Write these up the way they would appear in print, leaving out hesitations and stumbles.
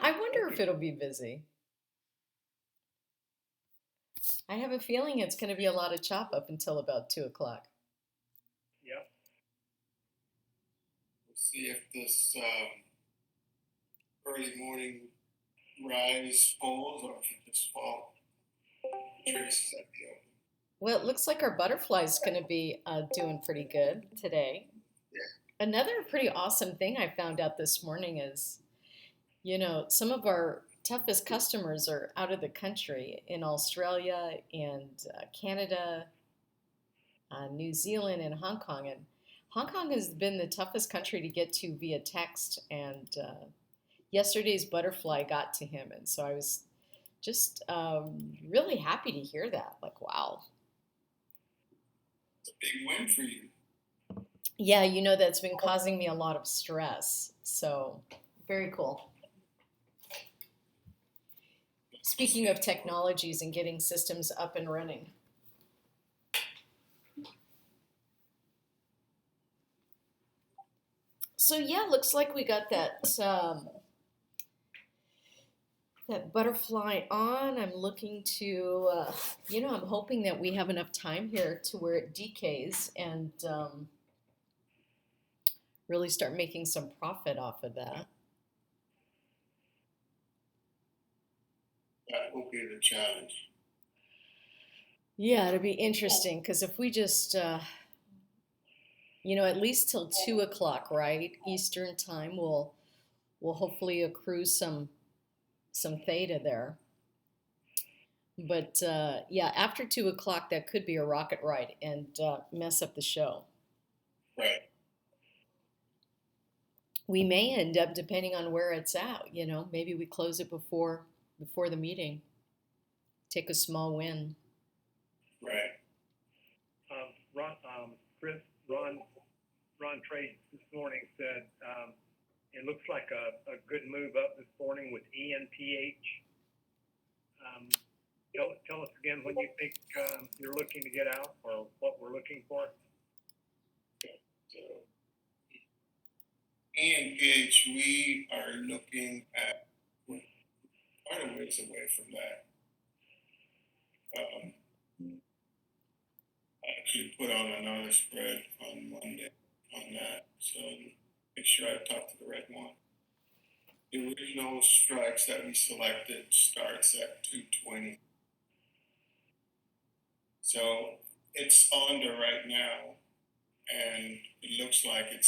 I wonder if it'll be busy. I have a feeling it's going to be a lot of chop up until about 2 o'clock. Yep. We'll see if this early morning rise falls or if it just falls. Traces at the open. Well, it looks like our butterfly's going to be doing pretty good today. Another pretty awesome thing I found out this morning is, some of our toughest customers are out of the country in Australia and Canada, New Zealand, and Hong Kong. And Hong Kong has been the toughest country to get to via text. And yesterday's butterfly got to him. And so I was just really happy to hear that. Like, wow. It's a big win for you. Yeah, that's been causing me a lot of stress. So, very cool. Speaking of technologies and getting systems up and running. So yeah, looks like we got that butterfly on. I'm looking to, I'm hoping that we have enough time here to where it decays and really start making some profit off of that. That will be the challenge. Yeah, it'll be interesting because if we just, at least till 2 o'clock, right, Eastern time, we'll hopefully accrue some theta there. But yeah, after 2 o'clock, that could be a rocket ride and mess up the show. Right. We may end up, depending on where it's at, maybe we close it before the meeting. Take a small win. Right. Ron Trade this morning said it looks like a good move up this morning with ENPH. Tell us again when you think you're looking to get out or what we're looking for. So, ENPH, we are looking at quite a ways away from that. I actually put on another spread on Monday on that, so make sure I talk to the right one. The original strikes that we selected starts at 220. So it's under right now, and it looks like it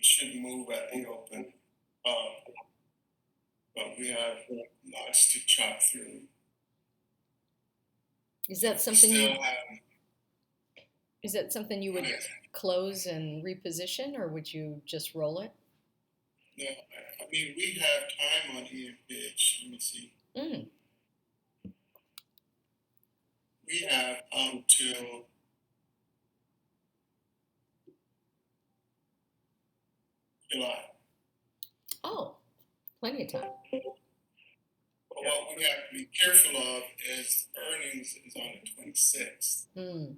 should move at the open, but we have lots to chop through. Is that something you would close and reposition, or would you just roll it? No, I mean we have time on ENPH. Let me see. We have until July. Oh, plenty of time. But what we have to be careful of is earnings is on the 26th. And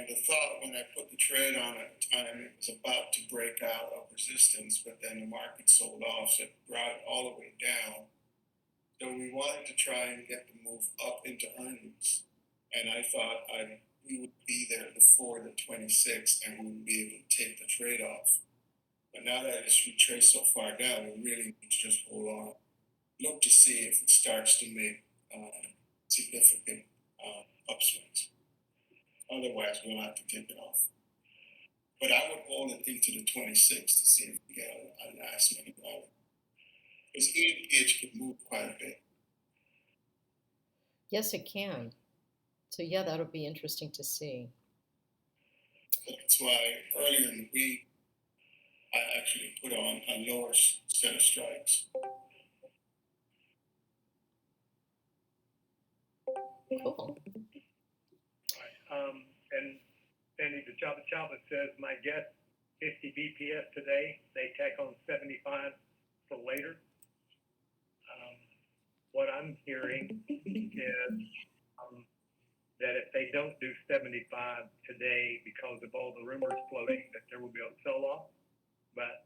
the thought when I put the trade on at the time, it was about to break out of resistance, but then the market sold off, so it brought it all the way down. So we wanted to try and get the move up into earnings. And I thought we would be there before the 26th and we would be able to take the trade off. But now that it's retraced so far down, we really need to just hold on. Look to see if it starts to make significant upswings. Otherwise, we'll have to take it off. But I would hold it into the 26th to see if we get a last minute rally. Because ENPH could move quite a bit. Yes, it can. So yeah, that'll be interesting to see. That's why earlier in the week, I actually put on a lower set of strikes. Cool. And Sandy, the Chaba says, my guess, 50 BPS today. They tack on 75 for later. What I'm hearing is that if they don't do 75 today because of all the rumors floating, that there will be a sell-off. but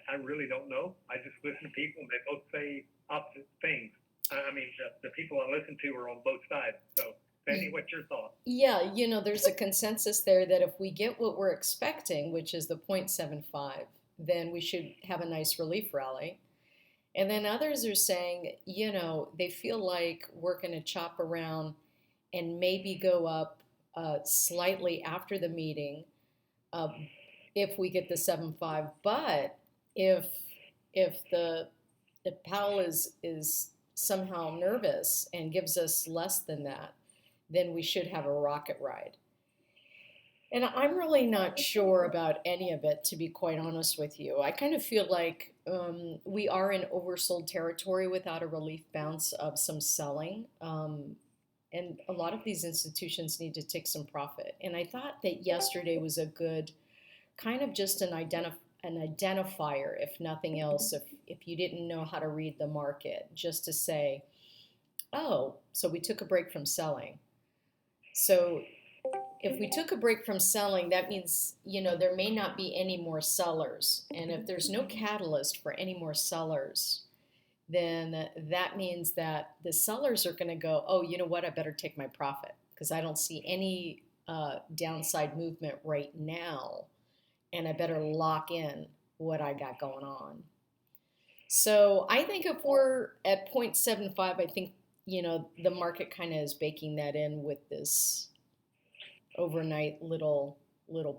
I really don't know. I just listen to people, and they both say opposite things. I mean, the people I listen to are on both sides. So, Sandy, what's your thought? Yeah, there's a consensus there that if we get what we're expecting, which is the 0.75, then we should have a nice relief rally. And then others are saying, they feel like we're going to chop around and maybe go up slightly after the meeting uh, if we get the 7.5. But if if the if Powell is somehow nervous and gives us less than that, then we should have a rocket ride. And I'm really not sure about any of it, to be quite honest with you. I kind of feel like we are in oversold territory without a relief bounce of some selling. And a lot of these institutions need to take some profit. And I thought that yesterday was a good kind of just an identifier, if nothing else, if you didn't know how to read the market, just to say, oh, so we took a break from selling. So if we took a break from selling, that means, there may not be any more sellers. And if there's no catalyst for any more sellers, then that means that the sellers are going to go, oh, you know what, I better take my profit because I don't see any downside movement right now, and I better lock in what I got going on. So I think if we're at 0.75, I think, the market kind of is baking that in with this overnight little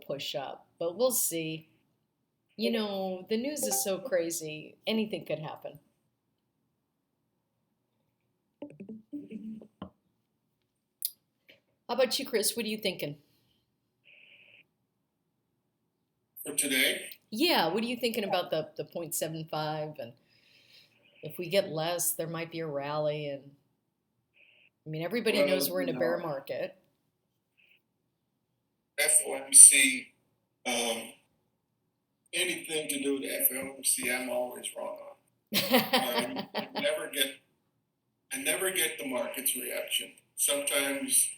push up. But we'll see. The news is so crazy. Anything could happen. How about you, Chris? What are you thinking? For today? Yeah, what are you thinking about the 0.75? And if we get less, there might be a rally. And I mean, everybody knows we're in a bear market. FOMC, anything to do with FOMC, I'm always wrong on. I never get the market's reaction. Sometimes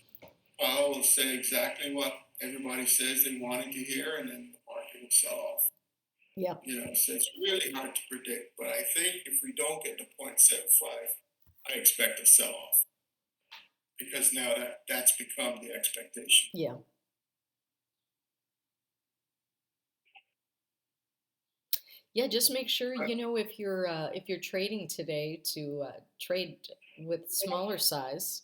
Powell will say exactly what everybody says they wanted to hear, and then the market will sell off. Yeah. So it's really hard to predict. But I think if we don't get to 0.75, I expect a sell off because now that's become the expectation. Yeah. Yeah, just make sure if you're trading today to trade with smaller size,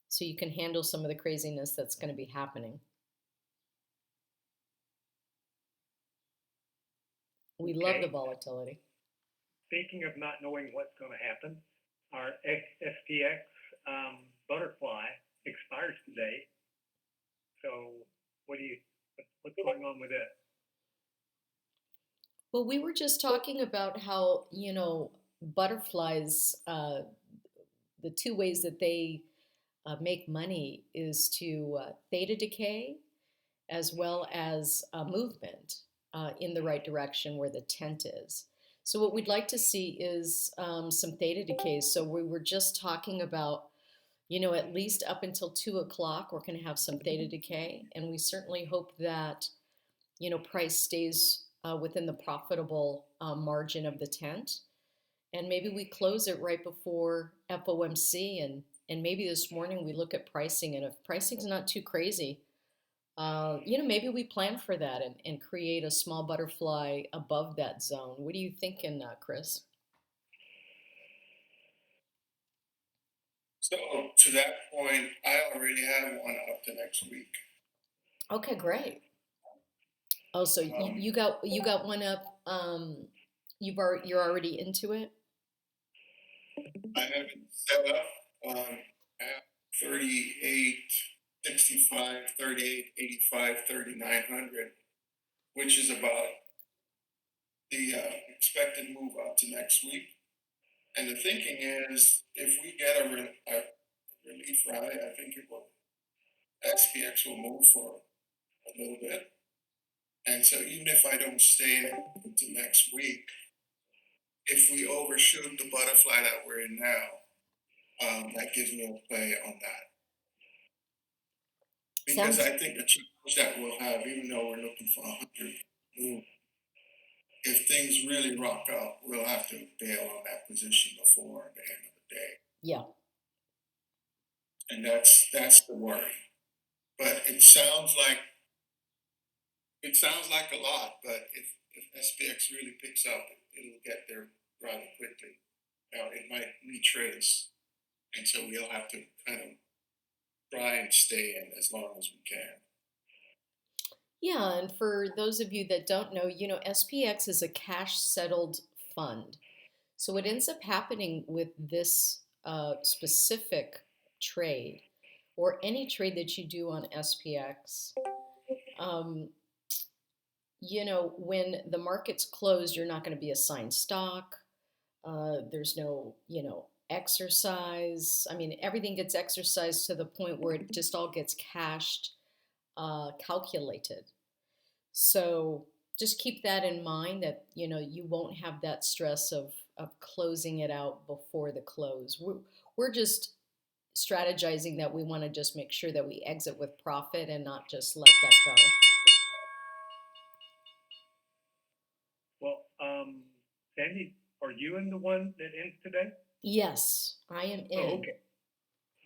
so you can handle some of the craziness that's going to be happening. We love the volatility. Speaking of not knowing what's going to happen, our SPX butterfly expires today. So what's going on with it? Well, we were just talking about how, butterflies, the two ways that they make money is to theta decay as well as movement in the right direction where the tent is. So what we'd like to see is some theta decays. So we were just talking about, at least up until 2 o'clock, we're going to have some theta decay. And we certainly hope that, price stays within the profitable margin of the tent. And maybe we close it right before FOMC, and maybe this morning we look at pricing, and if pricing's not too crazy, maybe we plan for that and create a small butterfly above that zone. What are you thinking, Chris? So to that point, I already have one up to next week. Okay, great. Oh, so you got one up. You're already into it. I have it set up at 38.65, 38.85, 3900, which is about the expected move up to next week. And the thinking is, if we get a relief rally, I think SPX will move for a little bit. And so even if I don't stay in it until next week, if we overshoot the butterfly that we're in now, that gives me a play on that. Because Sounds, I think the challenge that we'll have, even though we're looking for 100 move, if things really rock out, we'll have to bail on that position before the end of the day. yeah. And that's the worry. But it sounds like a lot, but if SPX really picks up, it'll get there rather quickly. Now it might retrace, and so we'll have to kind of try and stay in as long as we can. Yeah, and for those of you that don't know, SPX is a cash settled fund. So what ends up happening with this specific trade, or any trade that you do on SPX, um, when the market's closed, you're not going to be assigned stock. There's no, exercise. I mean, everything gets exercised to the point where it just all gets cashed, calculated. So just keep that in mind, that you won't have that stress of closing it out before the close. We're just strategizing that we want to just make sure that we exit with profit and not just let that go. Well, Sandy, are you in the one that ends today? Yes, I am in. Oh, okay.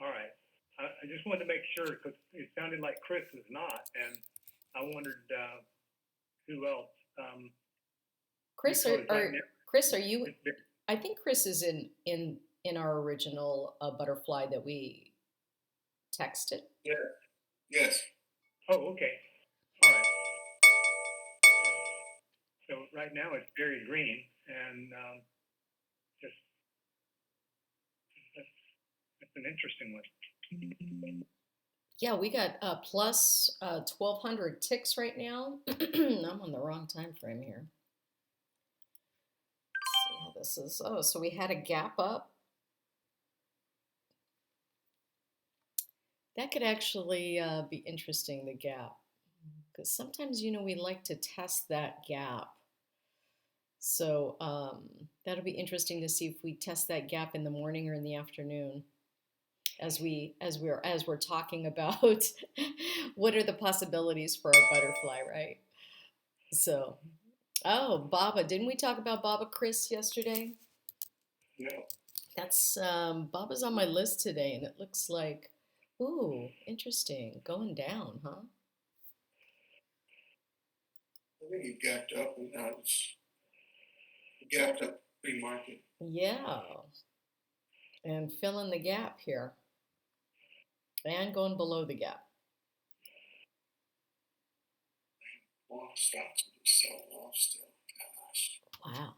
All right. I just wanted to make sure because it sounded like Chris is not, and I wondered who else. Chris, because right now, Chris, are you? it's been- I think Chris is in our original butterfly that we texted. Yeah. Yes. oh, okay. All right. So right now it's very green, and just that's, that's an interesting one. Yeah, we got plus 1,200 ticks right now. I'm on the wrong time frame here. Let's see how this is. Oh, so we had a gap up. That could actually be interesting, the gap, because sometimes we like to test that gap. So that'll be interesting to see if we test that gap in the morning or in the afternoon, as we're talking about what are the possibilities for our butterfly, right? So, oh, Baba, didn't we talk about Baba Chris yesterday? Yeah. That's Baba's on my list today, and it looks like, ooh, interesting, going down, huh? I think he gapped up and now he gapped up pre-market. Yeah, and filling the gap here, and going below the gap. Long stocks will be selling off still. Gosh. Wow.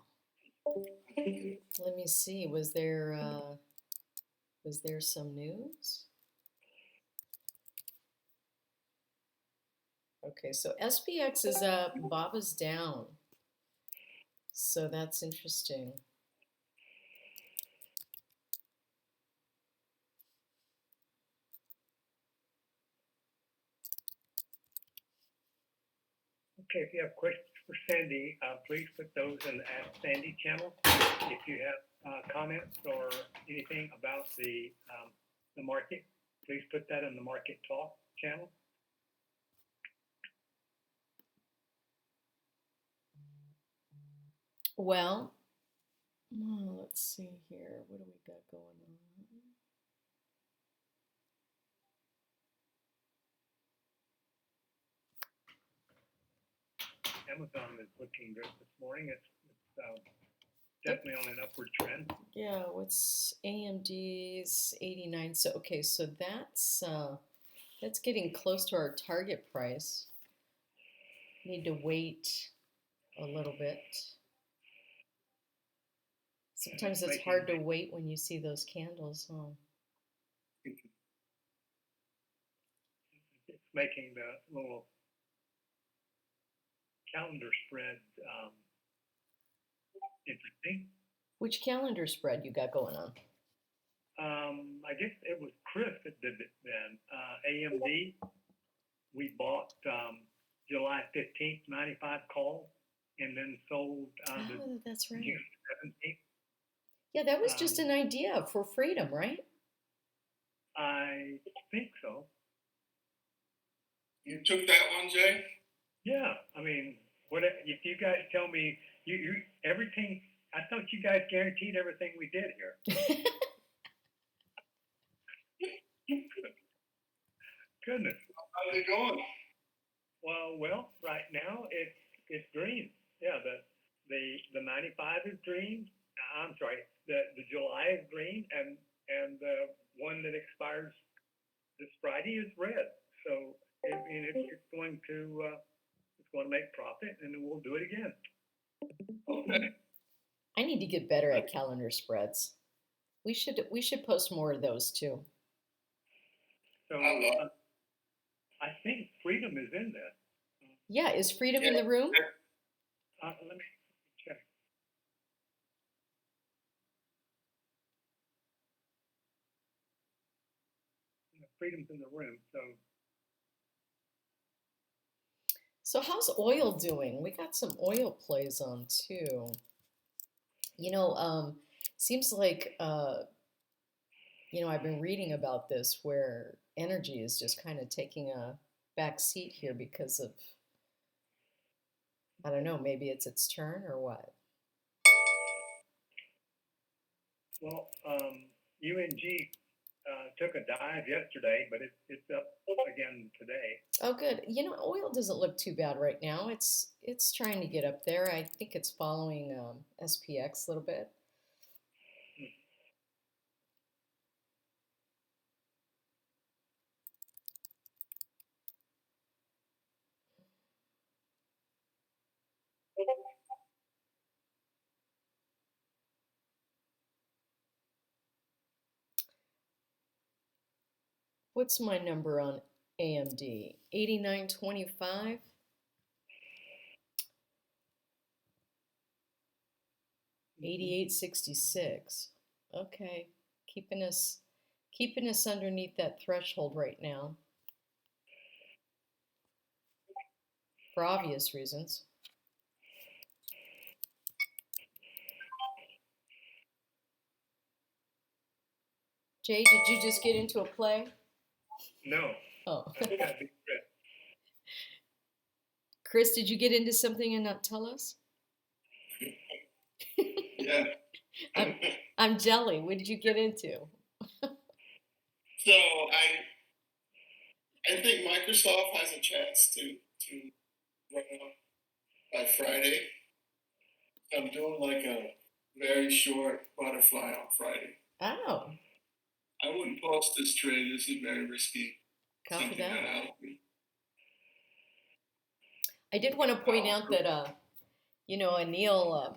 Let me see. Was there some news? Okay, so SPX is up, Baba's down. So that's interesting. Okay, if you have questions for Sandy, please put those in the Ask Sandy channel. If you have comments or anything about the market, please put that in the Market Talk channel. Well, let's see here. What do we got going on? Amazon is looking good this morning. It's definitely on an upward trend. Yeah, what's AMD's 89? So okay, so that's getting close to our target price. Need to wait a little bit. Sometimes it's hard to wait when you see those candles, huh? It's making the little calendar spread interesting. Which calendar spread you got going on? I guess it was Chris that did it then. AMD, we bought July 15th, 95 call, and then sold Oh, that's right. June 17th. Yeah, that was just an idea for freedom, right? I think so. You took that one, Jay? Yeah, I mean, what if you guys tell me you everything? I thought you guys guaranteed everything we did here. Goodness. How's it going? Well, right now it's green. Yeah, the 95 is green. I'm sorry, the July is green, and the one that expires this Friday is red. So it's going to make profit, and then we'll do it again. Okay. I need to get better at calendar spreads. We should post more of those too. So I think freedom is in there. Yeah, is Freedom in the room? Let me check. Freedom's in the room. So how's oil doing? We got some oil plays on too. Seems like I've been reading about this where energy is just kind of taking a back seat here because of, I don't know, maybe it's its turn or what. Well, UNG took a dive yesterday, but it's up again today. Oh, good. Oil doesn't look too bad right now. It's trying to get up there. I think it's following SPX a little bit. What's my number on AMD? 89.25. 88.66. Okay, keeping us underneath that threshold right now for obvious reasons. Jay, did you just get into a play? No. Oh. That's gotta be Chris. Chris, did you get into something and not tell us? Yeah. I'm jelly. What did you get into? So I think Microsoft has a chance to run up by Friday. I'm doing like a very short butterfly on Friday. Oh, I wouldn't post this trade. This is very risky. copy Something that. that I did want to point out that, Anil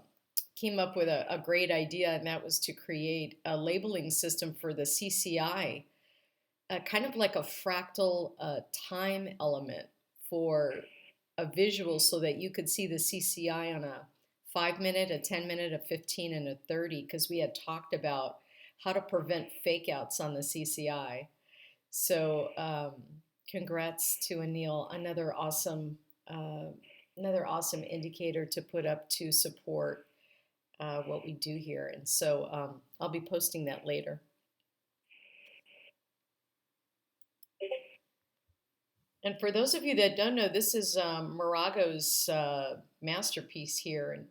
came up with a great idea, and that was to create a labeling system for the CCI, kind of like a fractal time element for a visual so that you could see the CCI on a 5-minute, a 10-minute, a 15, and a 30, because we had talked about how to prevent fake outs on the CCI. So congrats to Anil, another awesome indicator to put up to support what we do here. And so I'll be posting that later. And for those of you that don't know, this is Morago's masterpiece here. And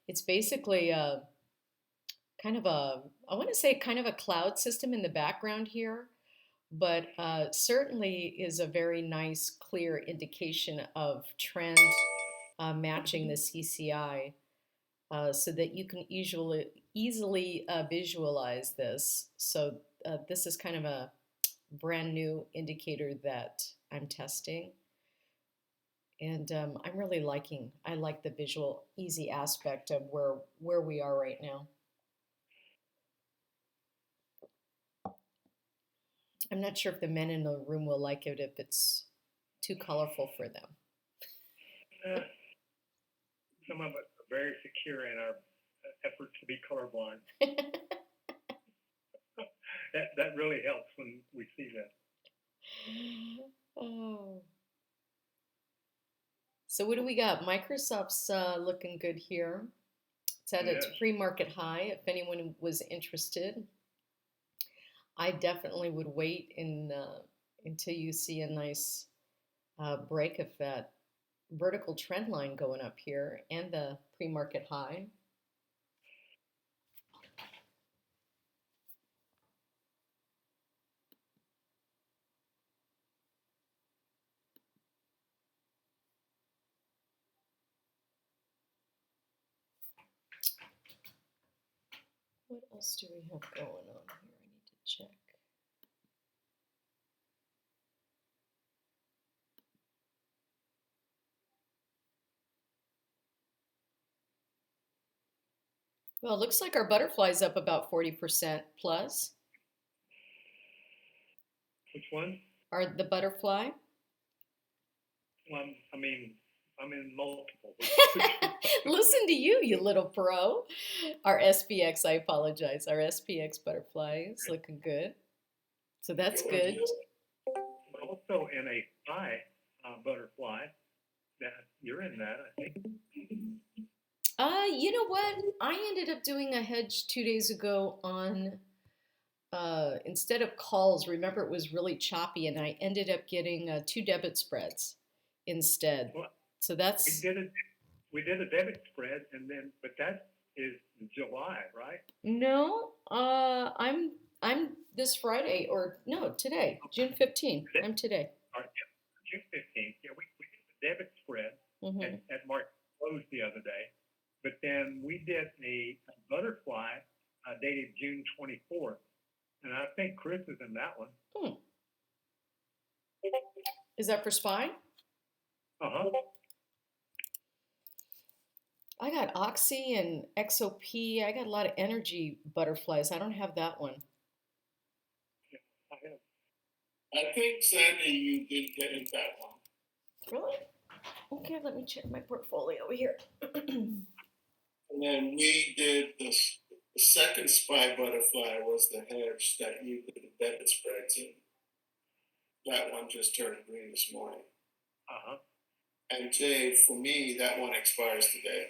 it's basically kind of a cloud system in the background here, but certainly is a very nice, clear indication of trend matching the CCI so that you can easily visualize this. So this is kind of a brand new indicator that I'm testing. And I like the visual, easy aspect of where we are right now. I'm not sure if the men in the room will like it if it's too colorful for them. Some of us are very secure in our efforts to be colorblind. That really helps when we see that. Oh. So what do we got? Microsoft's looking good here. It's at its pre-market high. If anyone was interested, I definitely would wait until you see a nice break of that vertical trend line going up here and the pre-market high. What else do we have going on here? I need to check. Well, it looks like our butterfly's up about 40% plus. Which one? The butterfly. I mean, I'm in multiple. Listen to you, you little pro. Our SPX, I apologize. Our SPX butterfly is looking good. So that's good. We're also in a high butterfly. That you're in that, I think. You know what? I ended up doing a hedge 2 days ago on instead of calls. Remember, it was really choppy, and I ended up getting 2 debit spreads instead. Well, so that's we did a debit spread, and then but that is July, right? no. I'm this Friday or no today, June 15th. I'm today. All right, yeah, June 15th. Yeah, we did the debit spread Mm-hmm. at market close the other day, but then we did a butterfly dated June 24th, and I think Chris is in that one. Is that for SPY? Uh-huh. I got Oxy and XOP. I got a lot of energy butterflies. I don't have that one. I have. I think, Sandy, you did get in that one. Really? Okay, let me check my portfolio here. And then we did the second SPY butterfly was the hedge that you did the debit spreads in. That one just turned green this morning. Uh-huh. And Jay, for me, that one expires today.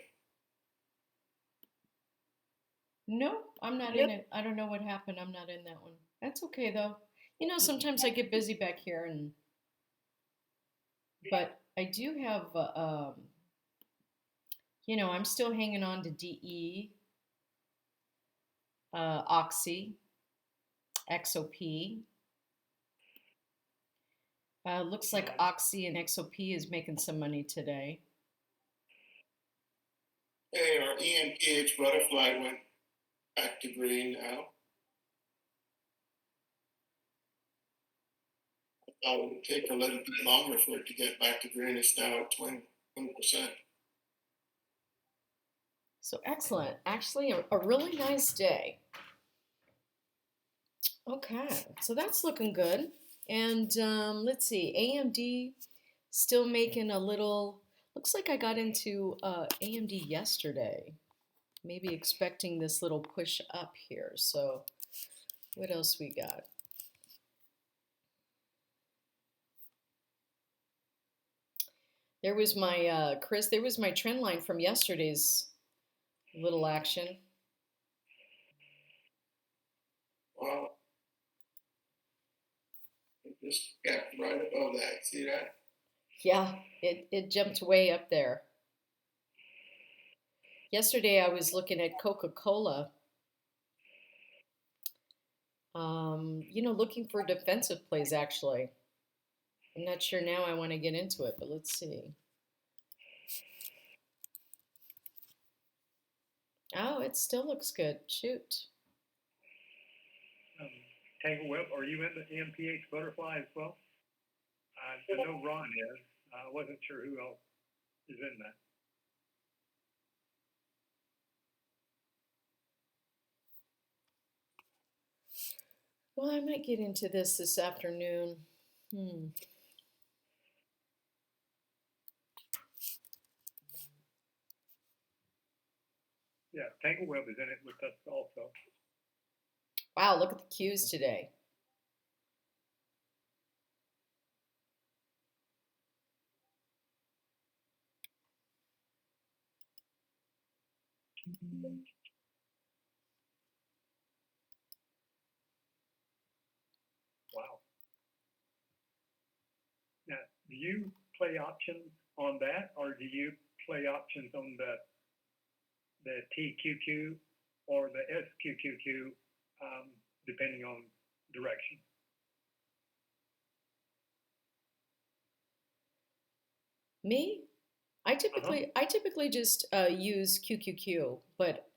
No, I'm not in it. I don't know what happened. I'm not in that one. That's okay though. You know, sometimes I get busy back here, but I do have, you know, I'm still hanging on to DE, Oxy, XOP. Looks like Oxy and XOP is making some money today. Hey, our EMPH butterfly went back to green now. I thought it would take a little bit longer for it to get back to green. It's now at 20%. So excellent. Actually, a really nice day. Okay, so that's looking good. And let's see, AMD still making a little, looks like I got into AMD yesterday. Maybe expecting this little push up here. So what else we got? There was my, Chris, there was my trend line from yesterday's little action. Wow. It just got right above that. See that? Yeah, it jumped way up there. Yesterday I was looking at Coca-Cola, you know, looking for defensive plays actually. I'm not sure now I want to get into it, but let's see. Oh, it still looks good. Shoot. Tangle Web, are you in the EMPH butterfly as well? I know Ron is. I wasn't sure who else is in that. Well, I might get into this afternoon. Yeah, Tangle Web is in it with us also. Wow, look at the Qs today. Wow. Now, do you play options on that, or do you play options on the TQQ or the SQQQ, depending on direction? Me? I Uh-huh. typically just use QQQ, but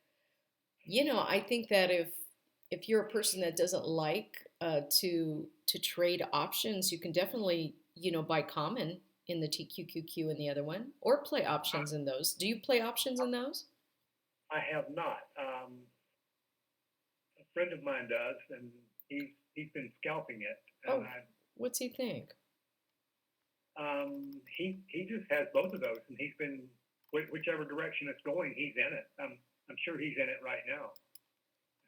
I think that if you're a person that doesn't like to trade options, you can definitely buy common in the TQQQ and the other one, or play I, options in those. Do you play options in those? I have not. A friend of mine does, and he's been scalping it, and Oh, what's he think? he just has both of those, and he's been whichever direction it's going, he's in it. I'm sure he's in it right now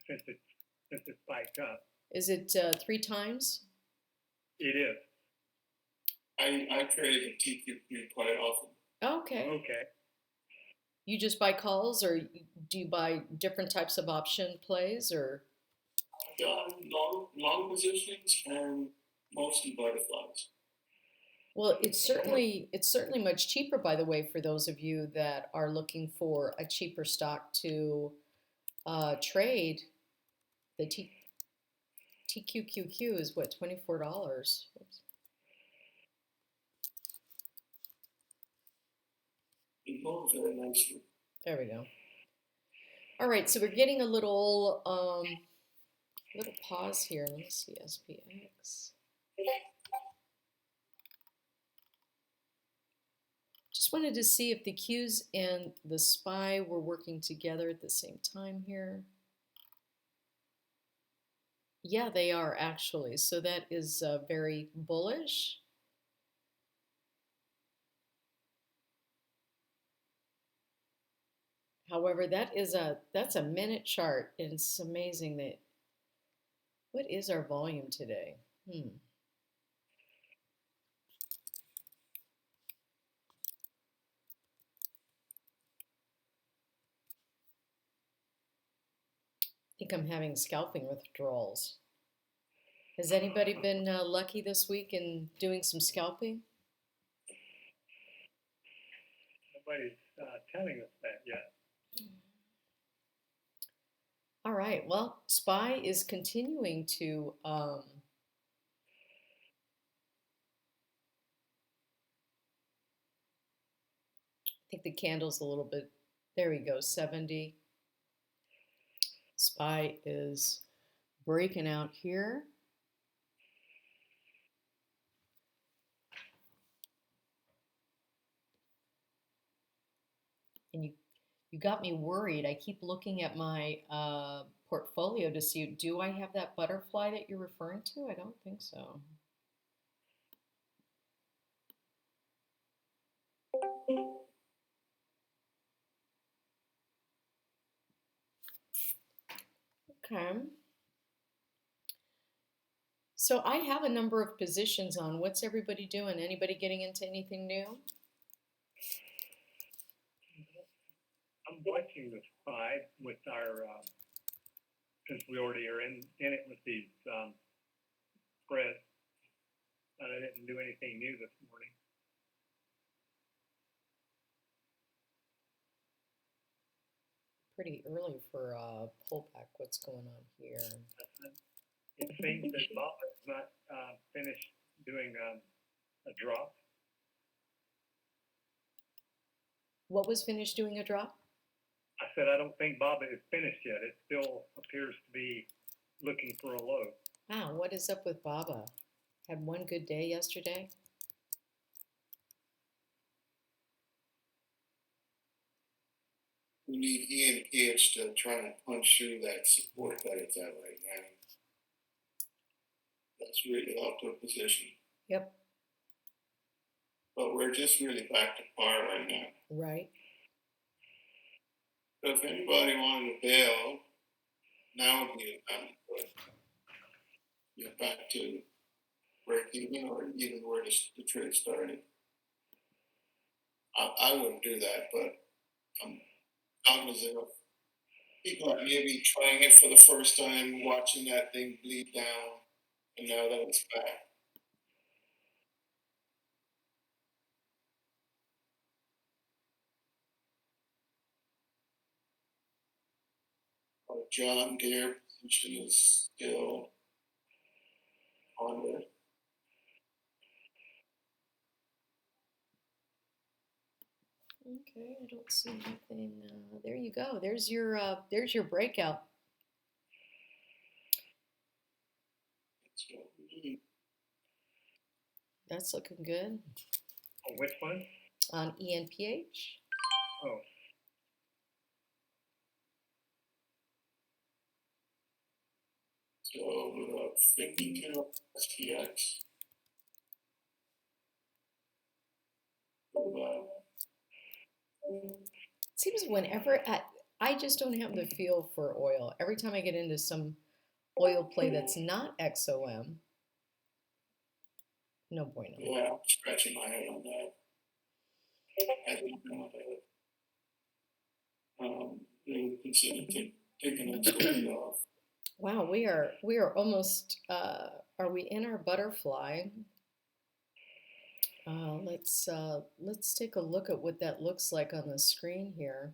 since it's spiked up. Is it 3 times? It is. I trade in TQP quite often. Okay. Okay. You just buy calls, or do you buy different types of option plays, or? I've done long positions and mostly butterflies. Well, it's certainly much cheaper, by the way, for those of you that are looking for a cheaper stock to trade. The TQQQ is what, $24? Oops. It moves very nicely. There we go. All right, so we're getting a little pause here. Let me see, SPX. Just wanted to see if the Qs and the SPY were working together at the same time here. Yeah, they are actually. So that is very bullish. However, that's a minute chart, and it's amazing that what is our volume today? I think I'm having scalping withdrawals. Has anybody been lucky this week in doing some scalping? Nobody's telling us that yet. All right, well, SPY is continuing to I think the candle's a little bit, there we go, 70. SPY is breaking out here. And you got me worried. I keep looking at my portfolio to see, do I have that butterfly that you're referring to? I don't think so. Okay. So I have a number of positions on. What's everybody doing? Anybody getting into anything new? I'm watching the SPY with our since we already are in it with these spreads. But I didn't do anything new this morning. Pretty early for a pullback. What's going on here? It seems that Bob has not finished doing a drop. What was finished doing a drop? I said I don't think Bob is finished yet. It still appears to be looking for a low. Ah, what is up with Baba? Had one good day yesterday. We need E and PH to try and punch through that support that it's at right now. That's really out of position. Yep. But we're just really back to par right now. Right. So if anybody wanted to bail, now would be the time to get back to break even or even where the trade started. I wouldn't do that, but I'm cognizant of people that may be trying it for the first time, watching that thing bleed down, and now that it's back. John Deere position is still on there. Okay, I don't see anything. There you go. There's your breakout So, mm, that's looking good On which one? on ENPH. Oh, so without thinking too much, SPX. Seems whenever I just don't have the feel for oil. Every time I get into some oil play that's not XOM, no bueno. Yeah, I'm scratching my head on that. I think they would consider taking that story off. Wow, we are almost. Are we in our butterfly? Let's take a look at what that looks like on the screen here.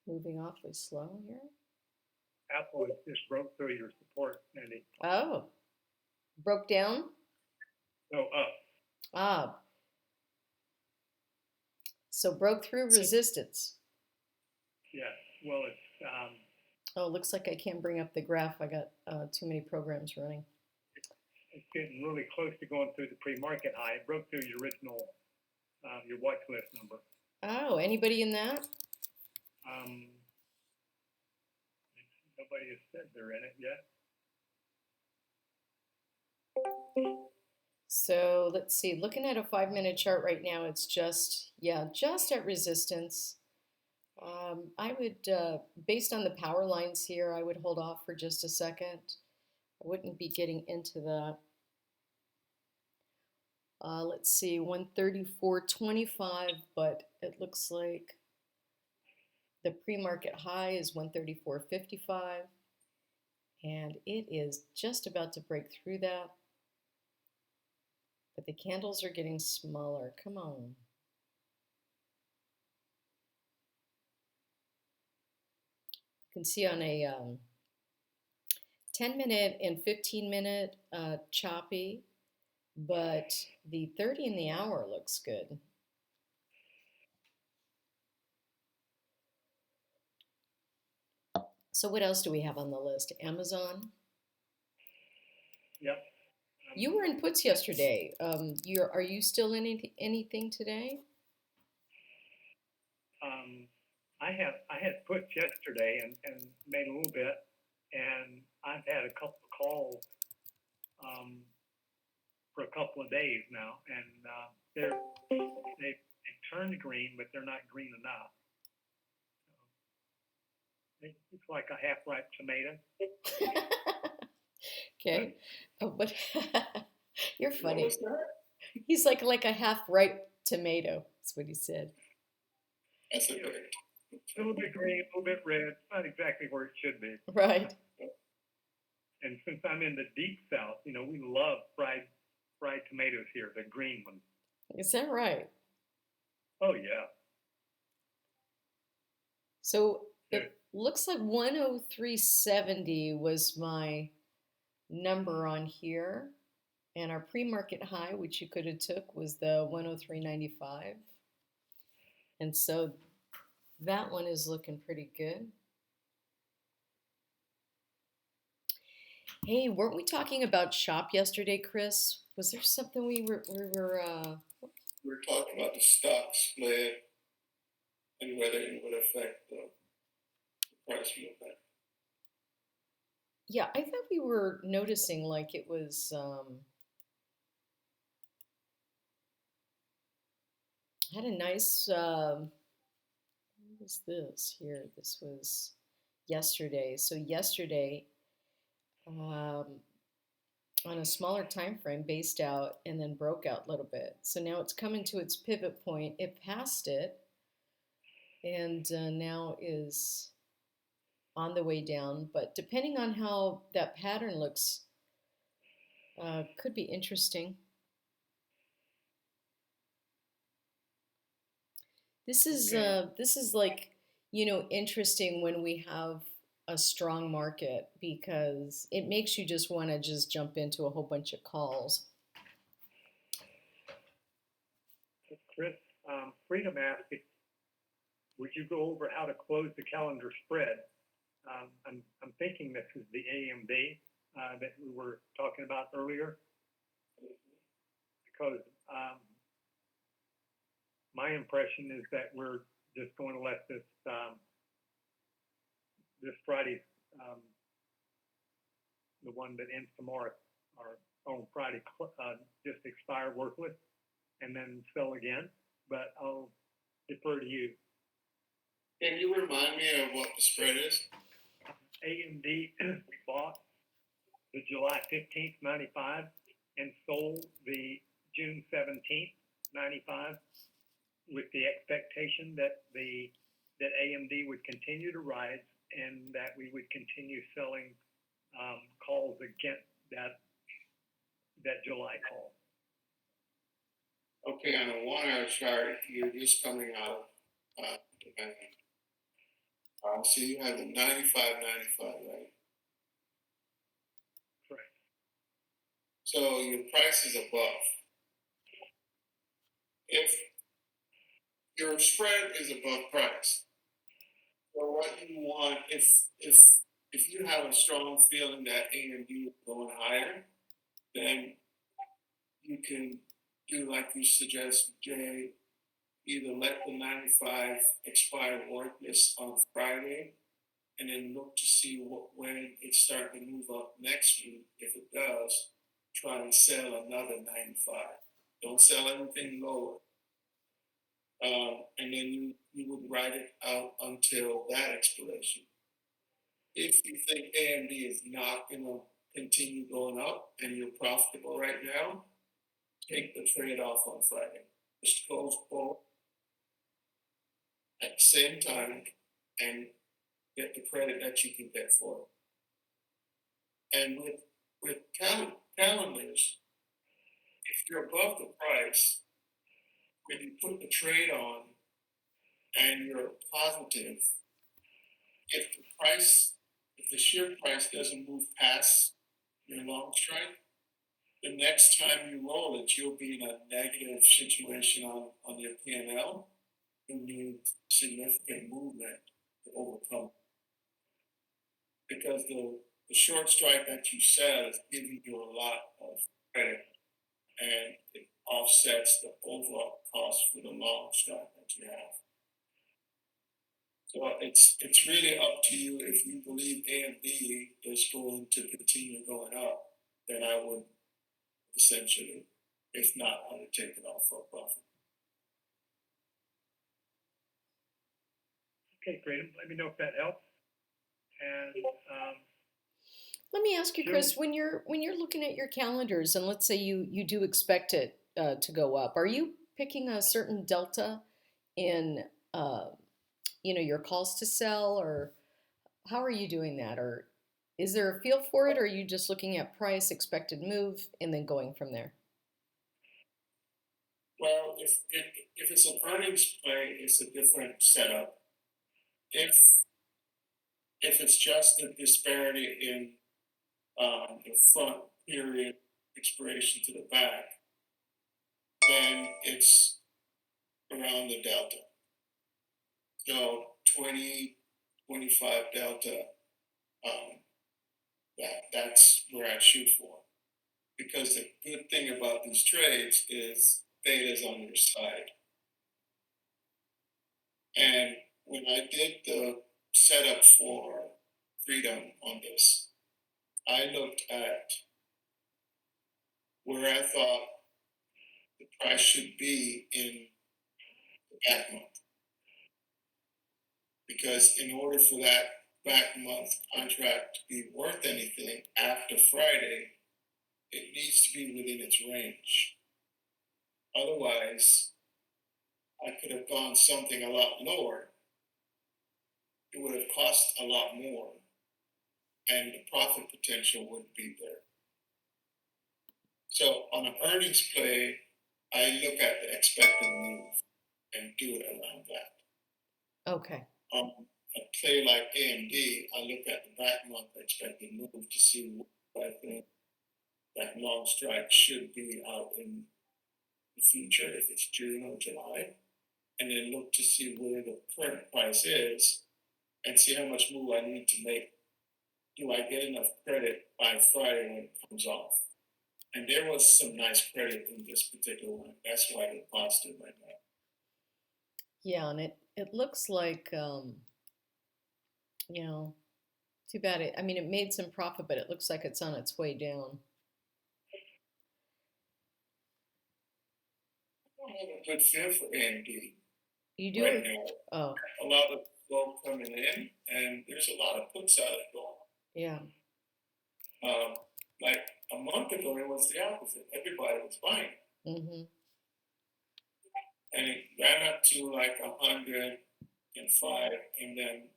Moving awfully slow here. Apple has just broke through your support, and it Oh, broke down. go up. Ah, so broke through resistance. Yeah. Well, it's Oh, looks like I can't bring up the graph. I got too many programs running. it's getting really close to going through the pre-market high. It broke through your original your watch list number. Oh, anybody in that? Nobody has said they're in it yet. So let's see, looking at a 5-minute chart right now, it's just, yeah, just at resistance. I would, based on the power lines here, I would hold off for just a second. I wouldn't be getting into that. Let's see, 134.25, but it looks like the pre-market high is 134.55, and it is just about to break through that. But the candles are getting smaller. Come on. You can see on a 10-minute and 15-minute choppy, but the 30 in the hour looks good. So what else do we have on the list? Amazon. Yep. You were in puts yesterday. Are you still in anything today? I had puts yesterday and made a little bit, and I've had a couple of calls for a couple of days now, and they turned green, but they're not green enough. It's like a half-ripe tomato. Okay, but you're What funny. was that? He's like a half-ripe tomato. That's what he said. That's a Yeah. big. A little bit green, a little bit red. Not exactly where it should be. Right. And since I'm in the deep south, we love fried tomatoes here, the green ones. Is that right? Oh yeah. So it looks like 103.70 was my number on here, and our pre-market high, which you could have took, was the 103.95, and so that one is looking pretty good. Hey, weren't we talking about shop yesterday, Chris? Was there something we were We were talking about the stock split and whether it would affect the price movement. yeah, I thought we were noticing like it was had a nice what was this here? This was yesterday. So yesterday on a smaller time frame based out and then broke out a little bit. So now it's coming to its pivot point. It passed it and now is on the way down, but depending on how that pattern looks, could be interesting. This is like, interesting when we have a strong market because it makes you just want to just jump into a whole bunch of calls. Chris, Freedom asked, would you go over how to close the calendar spread? I'm thinking this is the AMD that we were talking about earlier, because my impression is that we're just going to let this this Friday, the one that ends tomorrow, our own Friday, just expire worthless, and then sell again. But I'll defer to you. Can you remind me of what the spread is? AMD, we bought the July 15th 95 and sold the June 17th 95 with the expectation that that AMD would continue to rise and that we would continue selling calls against that July call. Okay, on a 1 hour chart, you're just coming out. So you have the 95, right? Correct. So your price is above. If your spread is above price, so what you want, if you have a strong feeling that AMD is going higher, then you can do like you suggest, Jay, either let the 95 expire worthless on Friday and then look to see when it's starting to move up next week. If it does, try and sell another 95. Don't sell anything lower. And then you would ride it out until that expiration. If you think AMD is not going to continue going up and you're profitable right now, take the trade off on Friday. Just close both at the same time and get the credit that you can get for it. And with calendars, if you're above the price, when you put the trade on and you're positive, if the share price doesn't move past your long strike, the next time you roll it, you'll be in a negative situation on your P&L. You need significant movement to overcome. Because the short strike that you sell is giving you a lot of credit and it offsets the overall cost for the long strike that you have. So it's really up to you. If you believe AMD is going to continue going up, then I would essentially, if not, I would take it off for a profit. Okay, great. Let me know if that helps. And let me ask you, Chris, when you're looking at your calendars, and let's say you do expect it to go up, are you picking a certain delta in your calls to sell, or how are you doing that? Or is there a feel for it, or are you just looking at price, expected move, and then going from there? Well, if it's an earnings play, it's a different setup. If it's just a disparity in the front period expiration to the back, then it's around the delta. So 20, 25 delta, that's where I shoot for. Because the good thing about these trades is beta's on your side. And when I did the setup for Freedom on this, I looked at where I thought the price should be in the back month. Because in order for that back month contract to be worth anything after Friday, it needs to be within its range. Otherwise, I could have gone something a lot lower it would have cost a lot more, and the profit potential wouldn't be there. So on an earnings play, I look at the expected move and do it around that. Okay. On a play like AMD, I look at the back month expected move to see what I think that long strike should be out in the future, if it's June or July, and then look to see where the current price is and see how much move I need to make. Do I get enough credit by Friday when it comes off? And there was some nice credit in this particular one. That's why they're positive right now. Yeah, and it looks like too bad it. I mean, it made some profit, but it looks like it's on its way down. I have a good feel for AMD You do right it? now. Oh, A lot of gold coming in, and there's a lot of puts out of gold. yeah. Like a month ago, it was the opposite. Everybody was buying, Mm-hmm. and it ran up to like 105, and then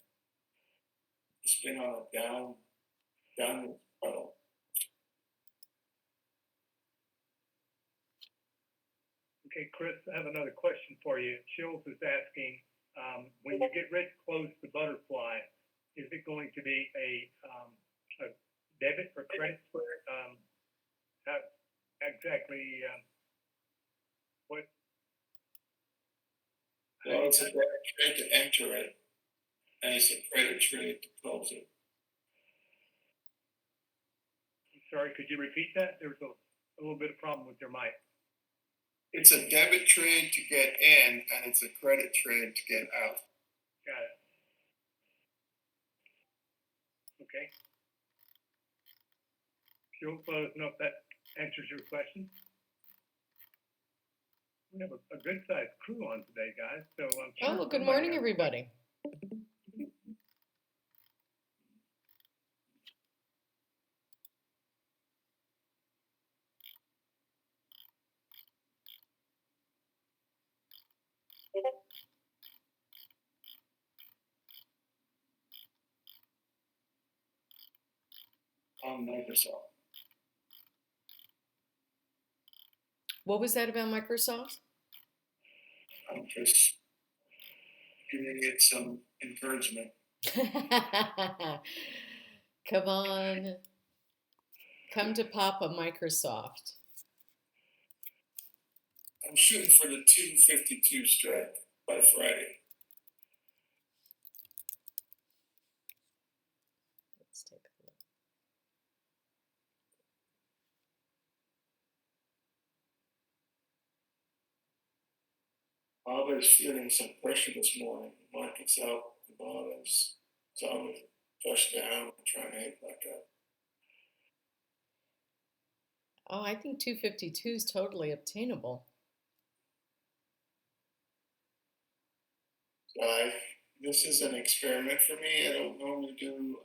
it's been on a downward spiral. Okay, Chris, I have another question for you. Chills is asking, when you get ready to close the butterfly, is it going to be a debit or credit? How exactly what? Well, it's a debit trade to enter it, and it's a credit trade to close it. Sorry, could you repeat that? There's a little bit of problem with your mic. It's a debit trade to get in, and it's a credit trade to get out. Got it. Okay. Sure, let us know if that answers your question. We have a good sized crew on today, guys. So I'm sure. Oh, good morning, everybody. On Microsoft. What was that about Microsoft? I'm just giving it some encouragement. Come on. Come to Papa Microsoft. I'm shooting for the 252 strike by Friday. Let's take a look. Oliver's feeling some pressure this morning. The market's out. The bottoms. So I'm going to push down and try and hit back up. Oh, I think 252 is totally obtainable. This is an experiment for me. I don't normally do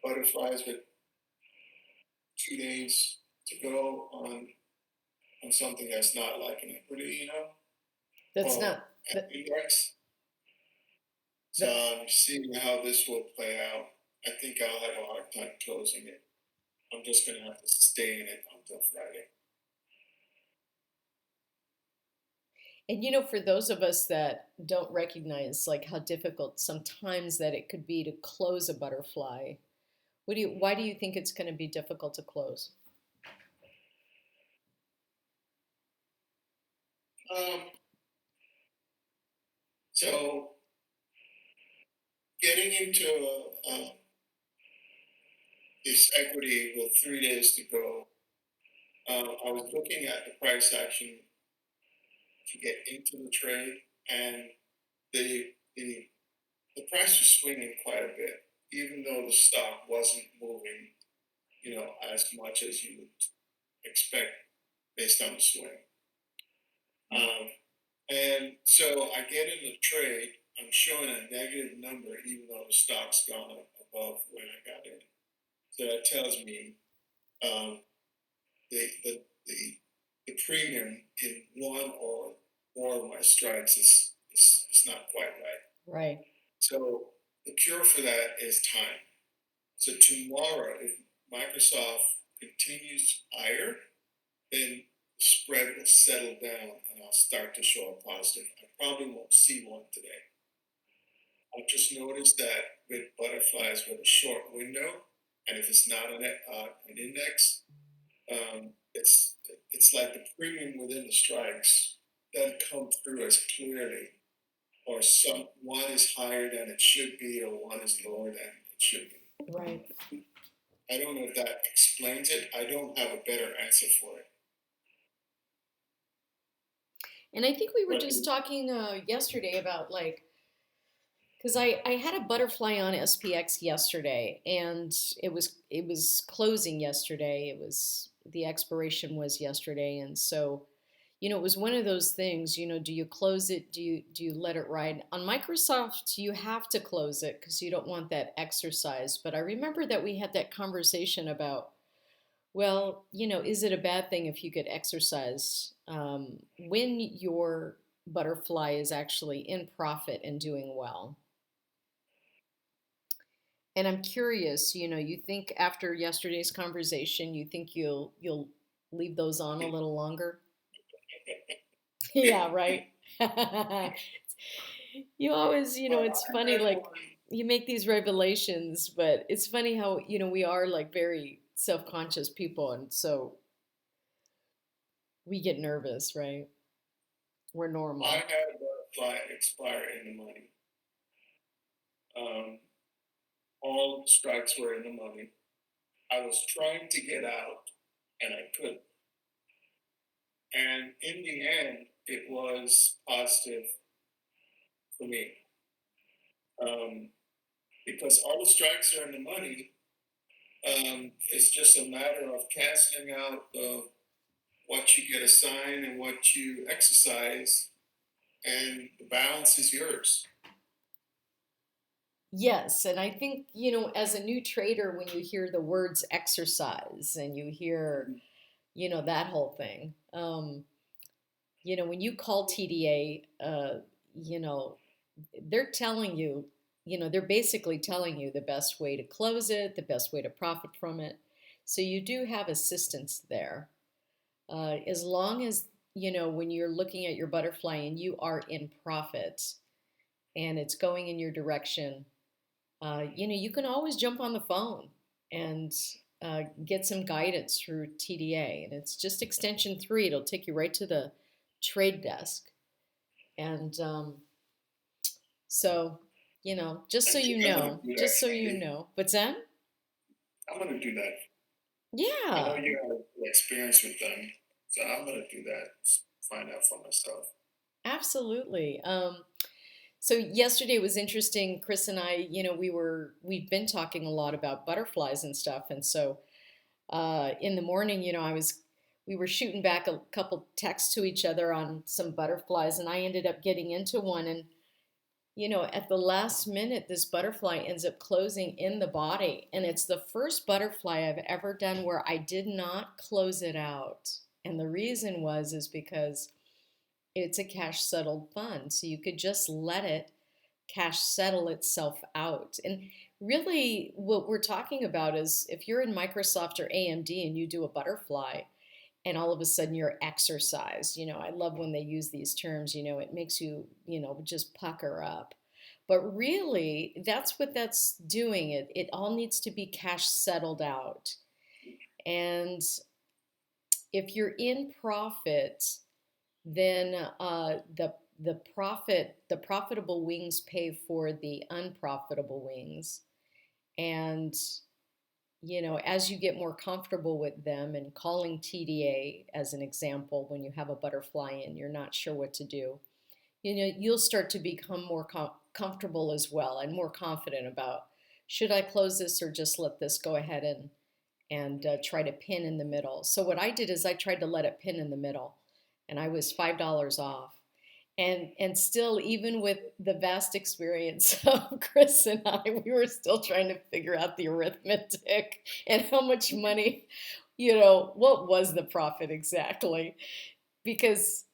butterflies with 2 days to go on something that's not like an equity, That's or not. an index. So I'm seeing how this will play out. I think I'll have a hard time closing it. I'm just going to have to stay in it until Friday. And for those of us that don't recognize like how difficult sometimes that it could be to close a butterfly, why do you think it's going to be difficult to close? So getting into this equity with 3 days to go, I was looking at the price action to get into the trade, and the price was swinging quite a bit, even though the stock wasn't moving, as much as you would expect based on the swing. And so I get in the trade. I'm showing a negative number, even though the stock's gone up above when I got in. So that tells me the premium in one or more of my strikes is not quite right. Right. So the cure for that is time. So tomorrow, if Microsoft continues higher, then the spread will settle down and I'll start to show a positive. I probably won't see one today. I've just noticed that with butterflies with a short window, and if it's not an index, it's like the premium within the strikes doesn't come through as clearly, or some one is higher than it should be, or one is lower than it should be. Right. I don't know if that explains it. I don't have a better answer for it. And I think we were But just talking yesterday about like, because I had a butterfly on SPX yesterday, and it was closing yesterday. It was the expiration was yesterday, and so it was one of those things. Do you close it? Do you let it ride? On Microsoft, you have to close it because you don't want that exercise. But I remember that we had that conversation about, well, is it a bad thing if you get exercise when your butterfly is actually in profit and doing well? And I'm curious, you think after yesterday's conversation, you think you'll leave those on a little longer? Yeah, right. You always, it's funny, like you make these revelations, but it's funny how, we are like very self-conscious people, and so we get nervous, right? We're I normal. had a butterfly expire in the money. Um, all the strikes were in the money. I was trying to get out, and I couldn't. And in the end, it was positive for me, um, because all the strikes are in the money. It's just a matter of canceling out what you get assigned and what you exercise, and the balance is yours. Yes, and I think, as a new trader, when you hear the words exercise and you hear, that whole thing, when you call TDA, you know, they're telling you, they're basically telling you the best way to close it, the best way to profit from it. So you do have assistance there. As long as, when you're looking at your butterfly and you are in profit and it's going in your direction, you can always jump on the phone and get some guidance through TDA. And it's just extension 3. It'll take you right to the trade desk. And so, just I so think you I'm gonna know, do that, just so you Candy. know. But Zen? I'm gonna do that. I know Yeah, you have experience with them, so I'm gonna do that. Find out for myself. absolutely. So yesterday was interesting. Chris and I, we've been talking a lot about butterflies and stuff, and so in the morning, we were shooting back a couple texts to each other on some butterflies, and I ended up getting into one, and at the last minute, this butterfly ends up closing in the body, and it's the first butterfly I've ever done where I did not close it out, and the reason is because it's a cash settled fund, so you could just let it cash settle itself out. And really, what we're talking about is if you're in Microsoft or AMD and you do a butterfly and all of a sudden you're exercised, I love when they use these terms, it makes you, just pucker up. But really, that's what that's doing. It all needs to be cash settled out. And if you're in profit, then the profitable wings pay for the unprofitable wings, and as you get more comfortable with them, and calling TDA as an example, when you have a butterfly and you're not sure what to do, you'll start to become more comfortable as well, and more confident about, should I close this or just let this go ahead and try to pin in the middle. So what I did is I tried to let it pin in the middle, and I was $5 off. And still, even with the vast experience of Chris and I, we were still trying to figure out the arithmetic and how much money, what was the profit exactly? Because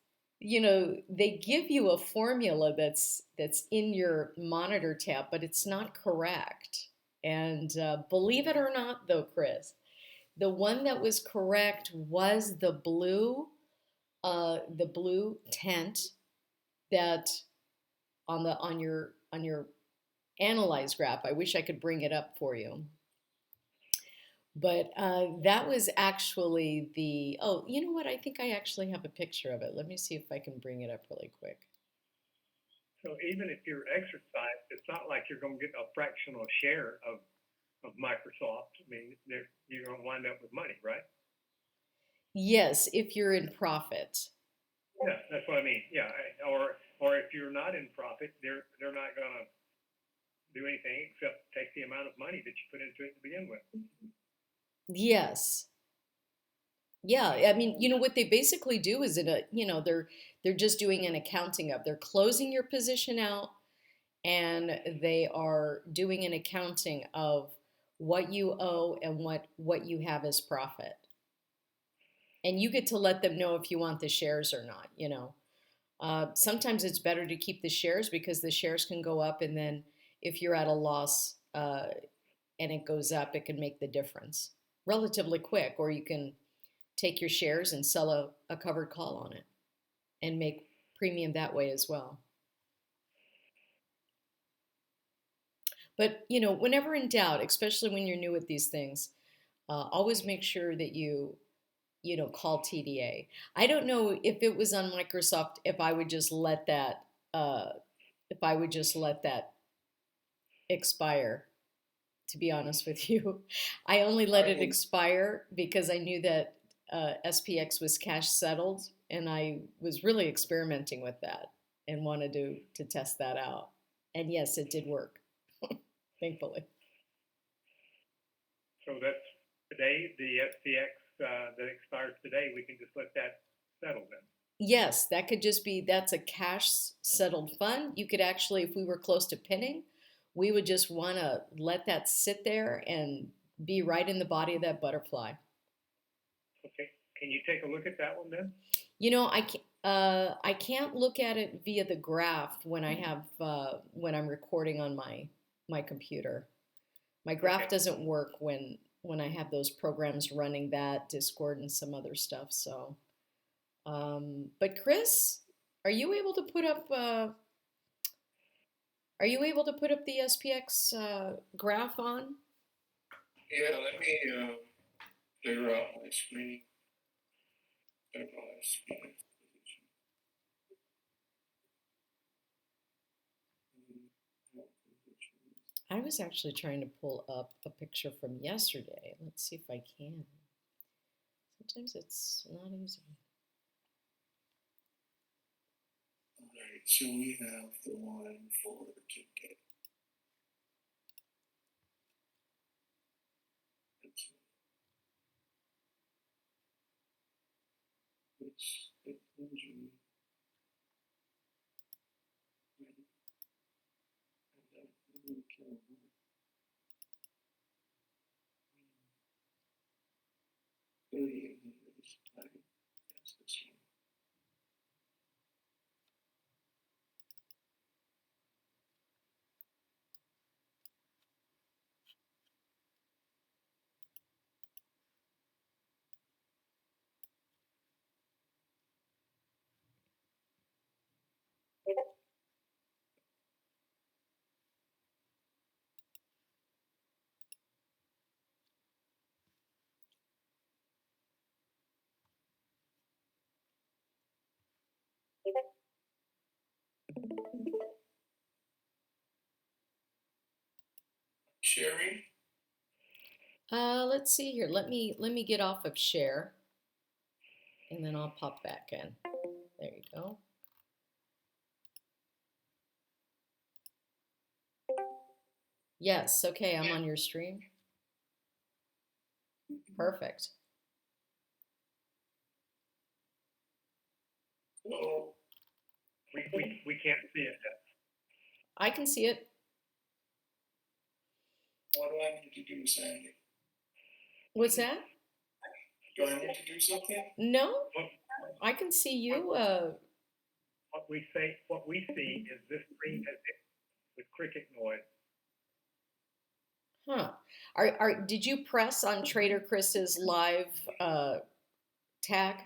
they give you a formula that's in your monitor tab, but it's not correct. And believe it or not, though, Chris, the one that was correct was the blue tent that on your analyze graph. I wish I could bring it up for you. But that was actually oh, you know what? I think I actually have a picture of it. Let me see if I can bring it up really quick. So even if you're exercised, it's not like you're going to get a fractional share of Microsoft. I mean, you're going to wind up with money, right? Yes, if you're in profit. Yeah, that's what I mean. Yeah, or if you're not in profit, they're not going to do anything except take the amount of money that you put into it to begin with. Yes. Yeah, I mean, what they basically do is they're just doing an accounting of. They're closing your position out and they are doing an accounting of what you owe and what you have as profit. And you get to let them know if you want the shares or not. Sometimes it's better to keep the shares because the shares can go up, and then if you're at a loss and it goes up, it can make the difference relatively quick. Or you can take your shares and sell a covered call on it and make premium that way as well. But whenever in doubt, especially when you're new at these things, always make sure that you call TDA. I don't know if it was on Microsoft if I would just let that expire. To be honest with you, I only let it expire because I knew that SPX was cash settled, and I was really experimenting with that and wanted to test that out. And yes, it did work, thankfully. So that's today, the SPX that expires today, we can just let that settle then. Yes, that's a cash settled fund. You could actually, if we were close to pinning, we would just want to let that sit there and be right in the body of that butterfly. Okay. Can you take a look at that one then? I can't look at it via the graph when I'm recording on my computer. My graph doesn't work when I have those programs running, that Discord and some other stuff. So, but Chris, are you able to put up the SPX graph on? Yeah, let me clear out my screen. I was actually trying to pull up a picture from yesterday. Let's see if I can. Sometimes it's not easy. All right, so we have the one for today. Sharing? Let's see here. Let me get off of share, and then I'll pop back in. There you go. Yes, okay, I'm on your stream. Perfect. Oh, we can't see it yet. I can see it. what do I need to do, Sandy? What's that? Do I need to do something? No, I can see you. what we see is this screen has hit with cricket noise. Huh. Did you press on Trader Chris's live tag?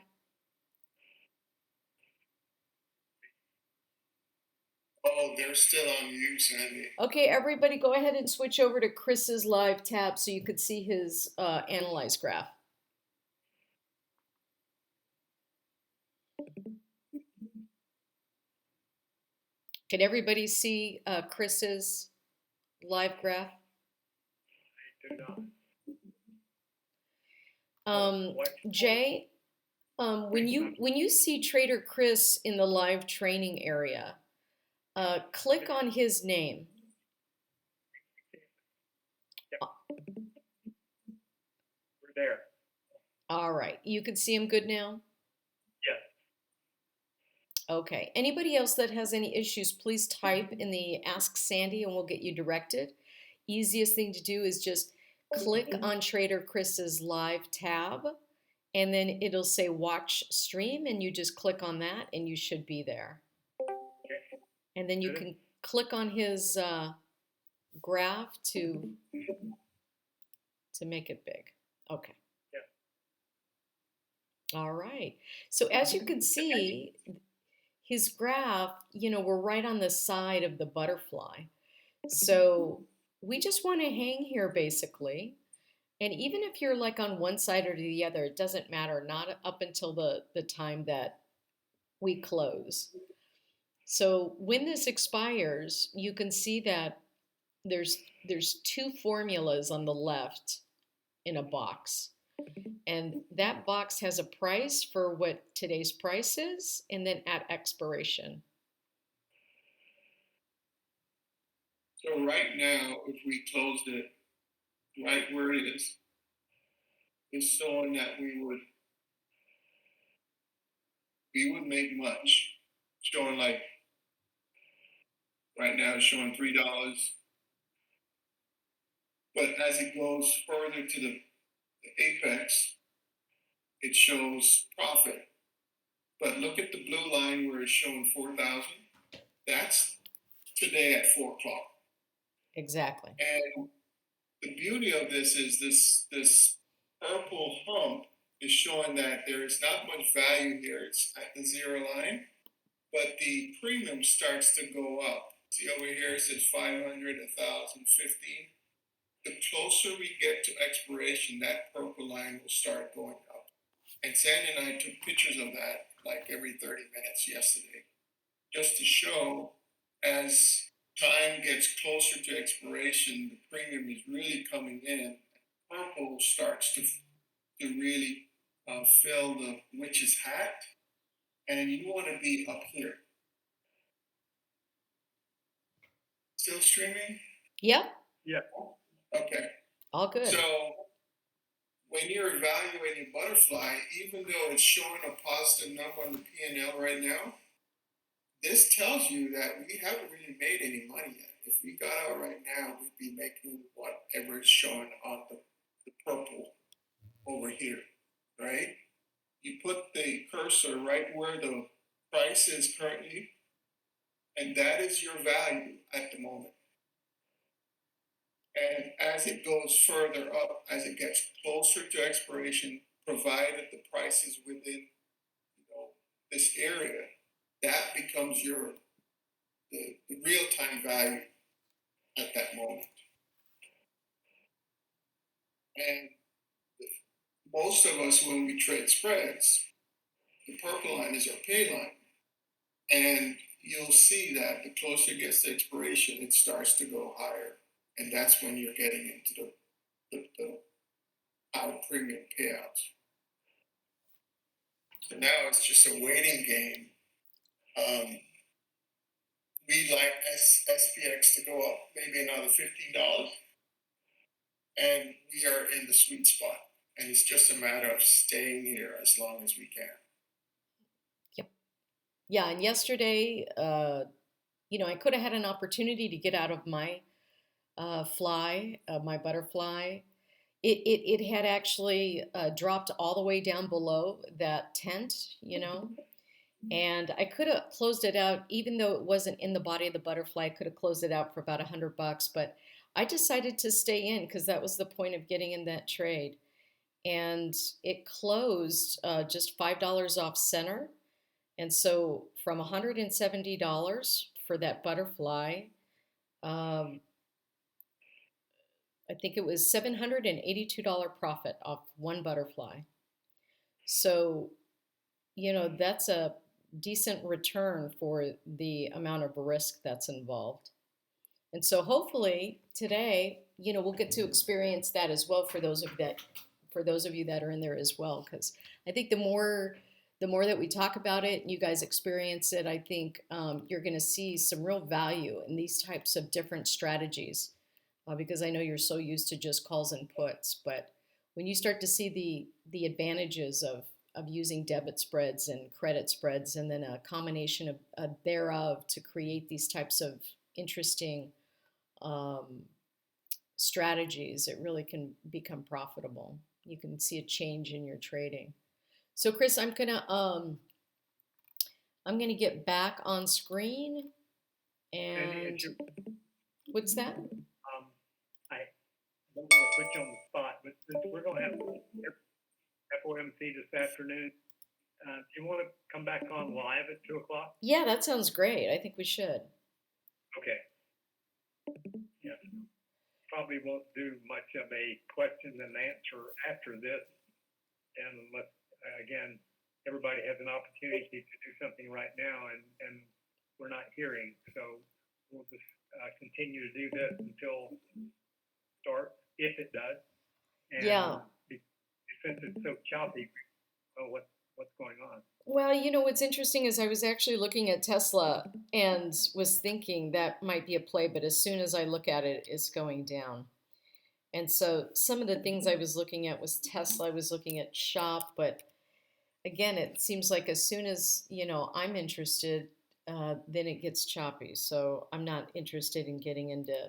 Oh, they're still on mute, Sandy. Okay, everybody go ahead and switch over to Chris's live tab so you could see his analyze graph. Can everybody see Chris's live graph? I do not. Jay, when you see Trader Chris in the live training area, click on his name. Yep. We're there. All right, you can see him good now? Yes. Okay, anybody else that has any issues, please type in the Ask Sandy and we'll get you directed. Easiest thing to do is just click on Trader Chris's live tab and then it'll say watch stream and you just click on that and you should be there. Okay. And then you can click on his graph to make it big. Okay. Yeah. All right. So as you can see, his graph, we're right on the side of the butterfly. So we just want to hang here basically. And even if you're like on one side or the other, it doesn't matter, not up until the time that we close. So when this expires, you can see that there's two formulas on the left in a box. And that box has a price for what today's price is, and then at expiration. So right now, if we closed it right where it is, it's showing that we would make much. Showing like right now, it's showing $3. But as it goes further to the apex, it shows profit. But look at the blue line where it's showing 4,000. That's today at 4 o'clock. Exactly. And the beauty of this is this purple hump is showing that there is not much value here. It's at the zero line, but the premium starts to go up. See over here, it says 500, 1,000, 15. The closer we get to expiration, that purple line will start going up. And Sandy and I took pictures of that like every 30 minutes yesterday, just to show as time gets closer to expiration, the premium is really coming in. Purple starts to really fill the witch's hat, and you want to be up here. Still streaming? Yep. Yeah. Okay. All good. So when you're evaluating butterfly, even though it's showing a positive number on the P&L right now, this tells you that we haven't really made any money yet. If we got out right now, we'd be making whatever is showing on the purple over here, right? You put the cursor right where the price is currently, and that is your value at the moment. And as it goes further up, as it gets closer to expiration, provided the price is within this area, that becomes the real-time value at that moment. And most of us, when we trade spreads, the purple line is our pay line. And you'll see that the closer it gets to expiration, it starts to go higher. And that's when you're getting into the out premium payouts. So now it's just a waiting game. We'd like SPX to go up maybe another $15. And we are in the sweet spot. And it's just a matter of staying here as long as we can. Yep. Yeah, and yesterday, I could have had an opportunity to get out of my my butterfly. It had actually dropped all the way down below that tent, And I could have closed it out, even though it wasn't in the body of the butterfly. I could have closed it out for about $100, but I decided to stay in because that was the point of getting in that trade. And it closed just $5 off center. And so from $170 for that butterfly, um, I think it was $782 profit off one butterfly. So, that's a decent return for the amount of risk that's involved. And so hopefully today, we'll get to experience that as well for those of you that are in there as well, because I think the more that we talk about it and you guys experience it, I think you're going to see some real value in these types of different strategies, because I know you're so used to just calls and puts, but when you start to see the advantages of using debit spreads and credit spreads, and then a combination of thereof to create these types of interesting um, strategies, it really can become profitable. You can see a change in your trading. So, Chris, I'm gonna get back on screen, Sandy, and it's your, what's that? I don't want to put you on the spot, but since we're going to have FOMC this afternoon, do you want to come back on live at 2 o'clock? Yeah, that sounds great. I think we should. Okay. Yes. Probably won't do much of a question and answer after this, and unless, again, everybody has an opportunity to do something right now, and we're not hearing. So we'll just continue to do this until start, if it does. And Yeah. since it's so choppy, we don't know what's going on. Well, what's interesting is I was actually looking at Tesla and was thinking that might be a play, but as soon as I look at it, it's going down. And so some of the things I was looking at was Tesla, I was looking at Shop, but again, it seems like as soon as, I'm interested, then it gets choppy. So I'm not interested in getting into.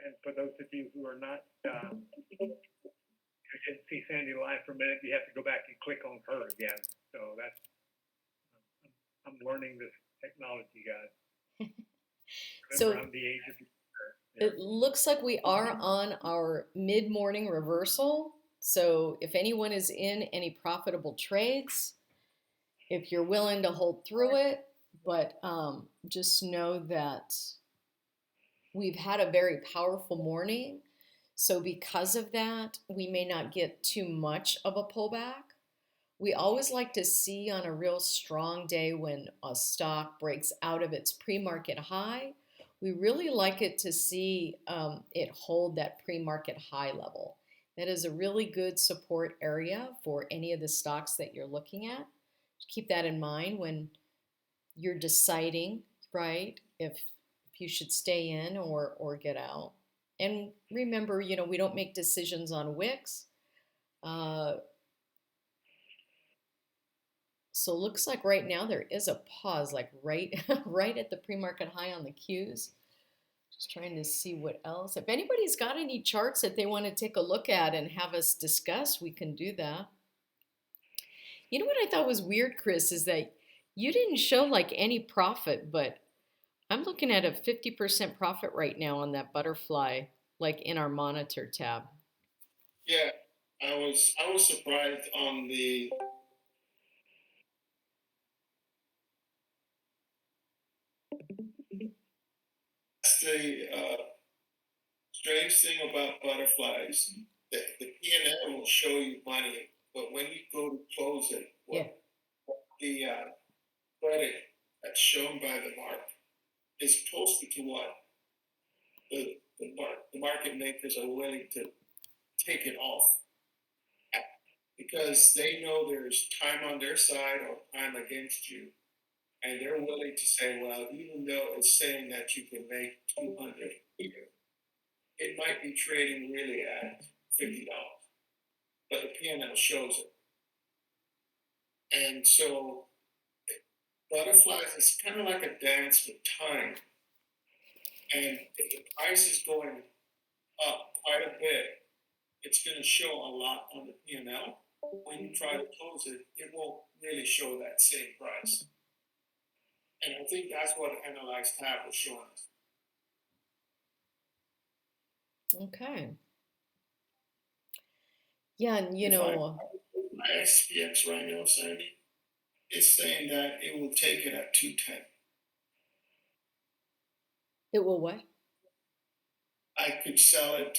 And for those of you who are not, who didn't see Sandy live for a minute, you have to go back and click on her again. So that's, I'm learning this technology, guys. Remember, So I'm the age of it looks like we are on our mid-morning reversal. So if anyone is in any profitable trades, if you're willing to hold through it, but just know that we've had a very powerful morning. So because of that, we may not get too much of a pullback. We always like to see on a real strong day when a stock breaks out of its pre-market high, we really like it to see it hold that pre-market high level. That is a really good support area for any of the stocks that you're looking at. Keep that in mind when you're deciding, right, if you should stay in or get out. And remember, we don't make decisions on wicks. So it looks like right now there is a pause, like right right at the pre-market high on the Qs. Just trying to see what else. If anybody's got any charts that they want to take a look at and have us discuss, we can do that. You know what I thought was weird, Chris, is that you didn't show like any profit, but I'm looking at a 50% profit right now on that butterfly, like in our monitor tab. Yeah, I was surprised on the strange thing about butterflies. The P&L will show you money, but when you go to close it, the credit that's shown by the mark is closer to what the market makers are willing to take it off at, because they know there's time on their side or time against you, and they're willing to say, well, even though it's saying that you can make 200 here, it might be trading really at $50, but the P&L shows it. And so butterflies is kind of like a dance with time. And if the price is going up quite a bit, it's going to show a lot on the P&L. when you try to close it, it won't really show that same price. And I think that's what Analyze Tab was showing us. Okay. Yeah, and If I my SPX right now, Sandy, it's saying that it will take it at 210. it will what? I could sell it,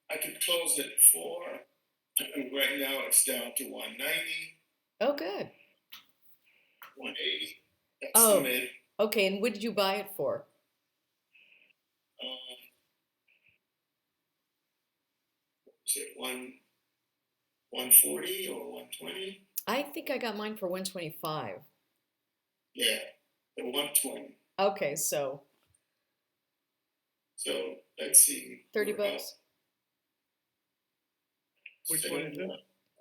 I could close it for, and right now it's down to 190, Oh, good. 180. That's Oh. the mid. Okay, and what did you buy it for? Is it 140 or 120? I think I got mine for 125. Yeah, the 120. Okay, so Let's see. 30 bucks. Which one is it?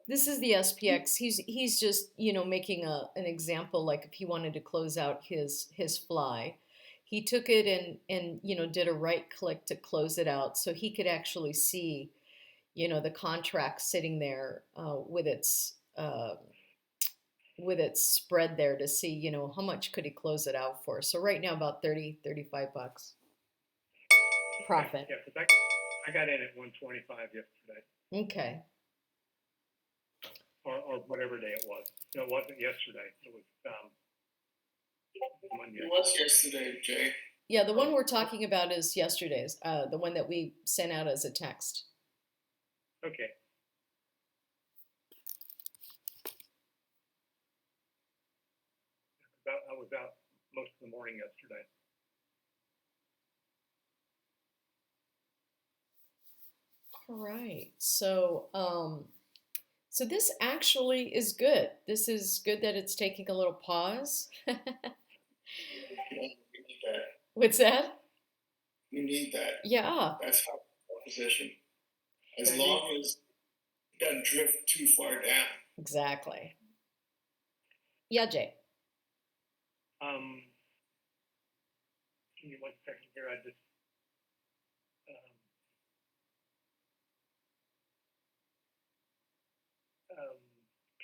This is the SPX. He's just, you know, making an example, like if he wanted to close out his fly. He took it and you know, did a right click to close it out so he could actually see, you know, the contract sitting there with its spread there to see, you know, how much could he close it out for. So right now about 30, 35 bucks profit. Yeah, because I got in at 125 yesterday, Okay. or whatever day it was. No, it wasn't yesterday. It was Monday. It was yesterday, Jay. Yeah, the one we're talking about is yesterday's, the one that we sent out as a text. Okay. I was out most of the morning yesterday. All right. So, so this actually is good. This is good that it's taking a little pause. We need that. What's that? We need that. Yeah, That's our position. As long as it doesn't drift too far down. exactly. Yeah, Jay. Give me 1 second here. I just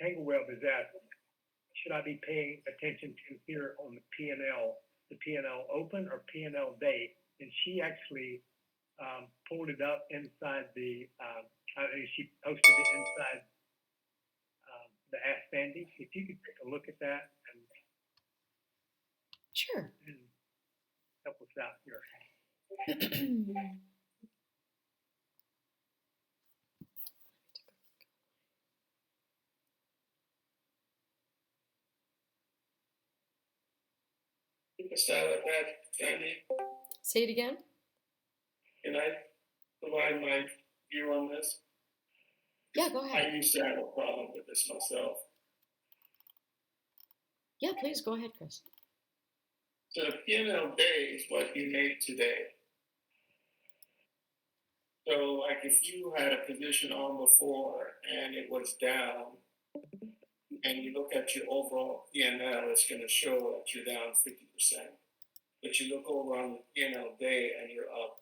Tangle Web is asked, should I be paying attention to here on the P&L open or P&L date? And she actually pulled it up inside the, she posted it inside the Ask Sandy. If you could take a look at that and Sure. help us out here. You can start with that, Sandy. Say it again. Can I provide my view on this? Yeah, go ahead. I used to have a problem with this myself. Yeah, please go ahead, Chris. So the P&L day is what you made today. So like if you had a position on before and it was down, and you look at your overall P&L, it's going to show that you're down 50%. But you look over on the P&L day and you're up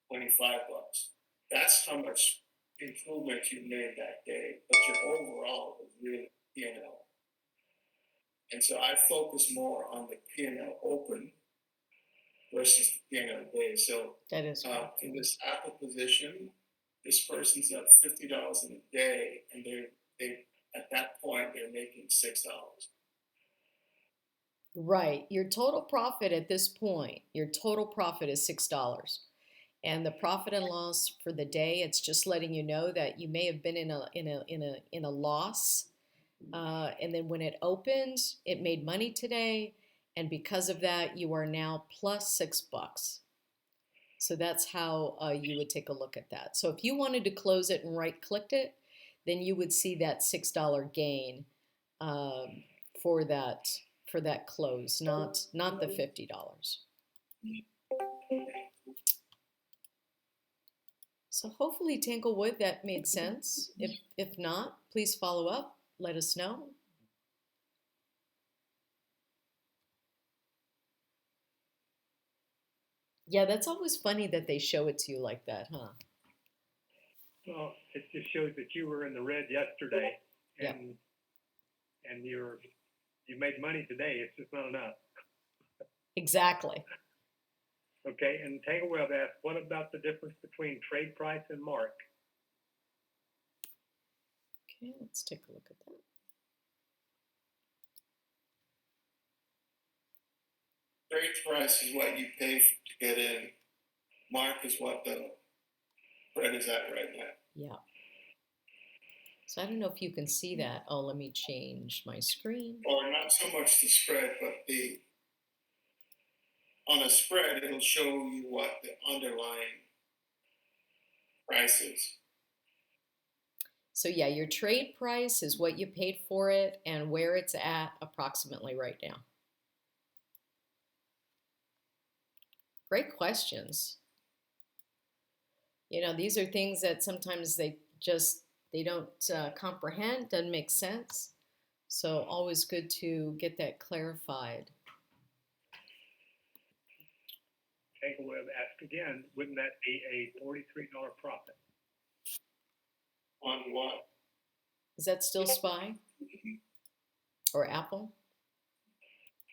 25 bucks. That's how much improvement you made that day. But your overall was really P&L. And so I focus more on the P&L open versus the P&L day. So That is in this Apple position, this person's up $50 in a day, and they at that point they're making $6. right. Your total profit at this point, your total profit is $6. And the profit and loss for the day, it's just letting you know that you may have been in a loss. And then when it opened, it made money today. And because of that, you are now plus $6. So that's how you would take a look at that. So if you wanted to close it and right clicked it, then you would see that $6 gain for that close, not the $50. So hopefully, Tanglewood, that made sense. If not, please follow up. Let us know. Yeah, that's always funny that they show it to you like that, huh? Well, it just shows that you were in the red yesterday, Yep. and you made money today. It's just not enough. Exactly. Okay, and Tangle Web asked, what about the difference between trade price and mark? Okay, let's take a look at that. Trade price is what you pay to get in. Mark is what the spread is at right now. Yeah. So I don't know if you can see that. Oh, let me change my screen. Or not so much the spread, but on a spread, it'll show you what the underlying price is. So yeah, your trade price is what you paid for it and where it's at approximately right now. Great questions. You know, these are things that sometimes they don't comprehend, doesn't make sense. So always good to get that clarified. Tangle Web asked again, wouldn't that be a $43 profit? On what? Is that still SPY or Apple?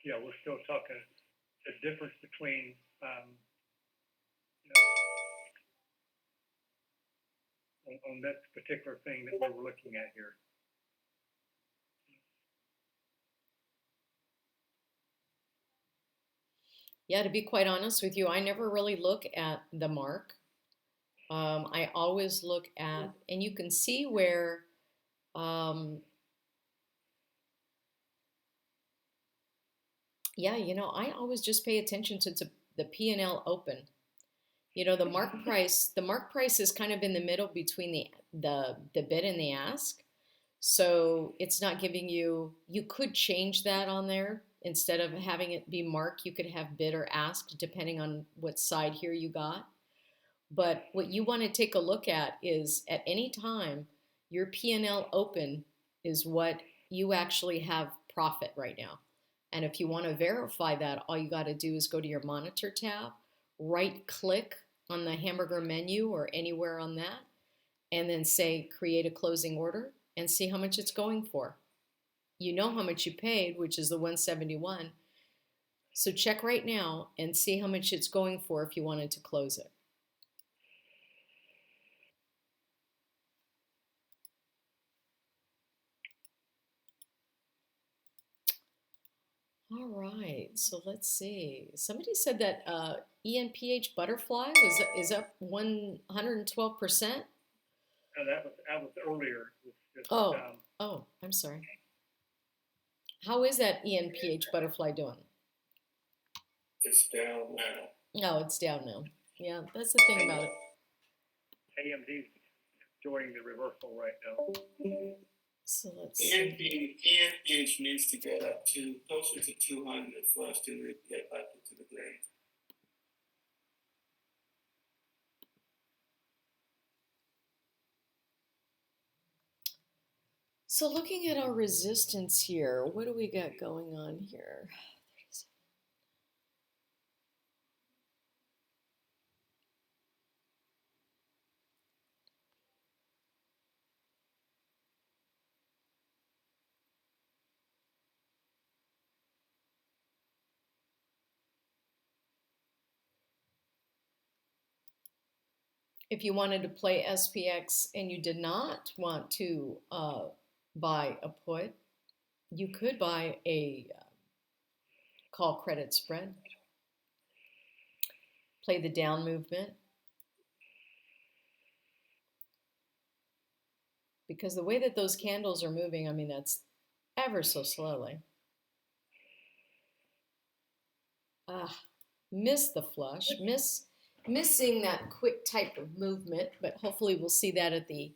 Yeah, we're still talking the difference between, on this particular thing that we're looking at here. Yeah, to be quite honest with you, I never really look at the mark. I always look at, and you can see where, yeah, you know, I always just pay attention to the P&L open. You know, the mark price is kind of in the middle between the bid and the ask. So it's not giving you could change that on there. Instead of having it be mark, you could have bid or ask depending on what side here you got. But what you want to take a look at is at any time, your P&L open is what you actually have profit right now. And if you want to verify that, all you got to do is go to your monitor tab, right click on the hamburger menu or anywhere on that, and then say create a closing order and see how much it's going for. You know how much you paid, which is the 171. So check right now and see how much it's going for if you wanted to close it. All right, so let's see. Somebody said that ENPH butterfly is up 112%. No, that was earlier. It was just, Oh, I'm sorry. How is that ENPH butterfly doing? It's down now. No, it's down now. Yeah, that's the thing about it. AMD's enjoying the reversal right now. So let's see. ENPH needs to get up to closer to 200 for us to really get back into the green. So looking at our resistance here, what do we got going on here? If you wanted to play SPX and you did not want to buy a put, you could buy a call credit spread. Play the down movement. Because the way that those candles are moving, I mean, that's ever so slowly. Miss the flush, missing that quick type of movement, but hopefully we'll see that at the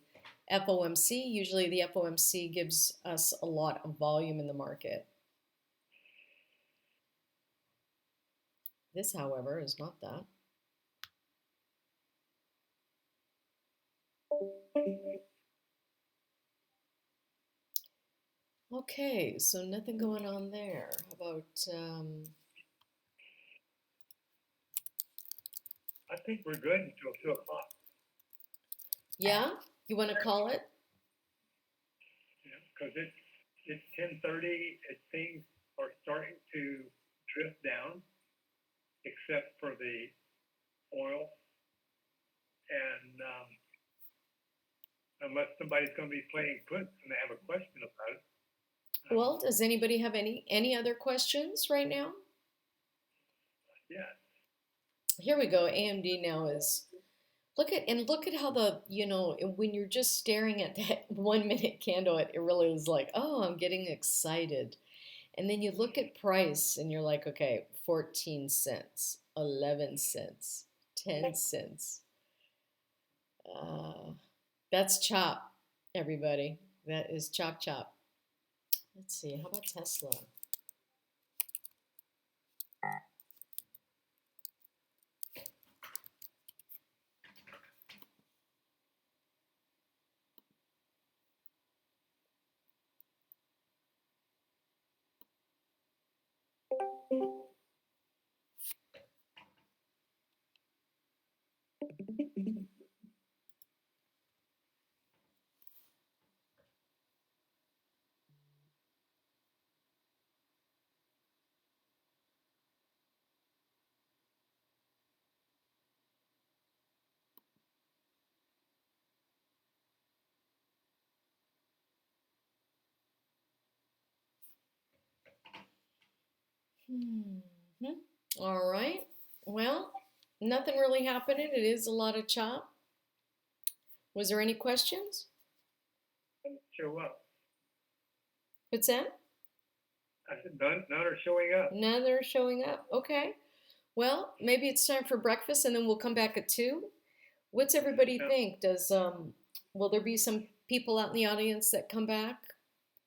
FOMC. Usually the FOMC gives us a lot of volume in the market. This, however, is not that. Okay, so nothing going on there. How about... I think we're good until 2 o'clock. Yeah? You want to call it? Because it's 10:30. Things are starting to drift down, except for the oil, and unless somebody's going to be playing puts and they have a question about it. Well, does anybody have any other questions right now? Yeah. Here we go. AMD now is look at how when you're just staring at that 1 minute candle, it really is like, oh, I'm getting excited. And then you look at price and you're like, okay, 14 cents, 11 cents, 10 cents. That's chop, everybody. That is chop chop. Let's see, how about Tesla? All right. Well, nothing really happening. It is a lot of chop. Was there any questions? Show up. What's that? I said none are showing up. None are showing up. Okay. Well, maybe it's time for breakfast, and then we'll come back at 2. What's everybody think? Will there be some people out in the audience that come back?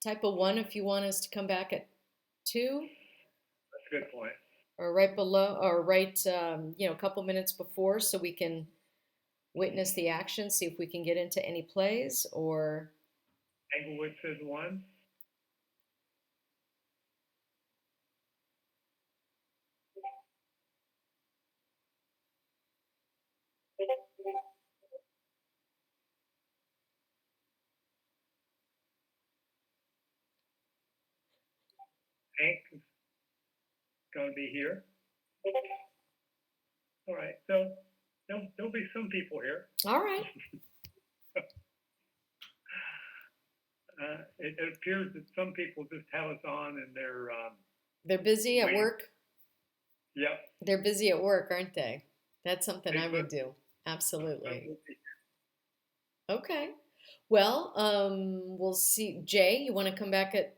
Type a 1 if you want us to come back at 2. That's a good point. Or right below, or right, a couple minutes before, so we can witness the action, see if we can get into any plays, or... Englewood says 1. Hank is going to be here. All right, so there'll be some people here. All right. It appears that some people just have us on and they're busy at waiting. work. Yep. They're busy at work, aren't they? That's something I would do. Absolutely. Okay. Well, we'll see. Jay, you want to come back at?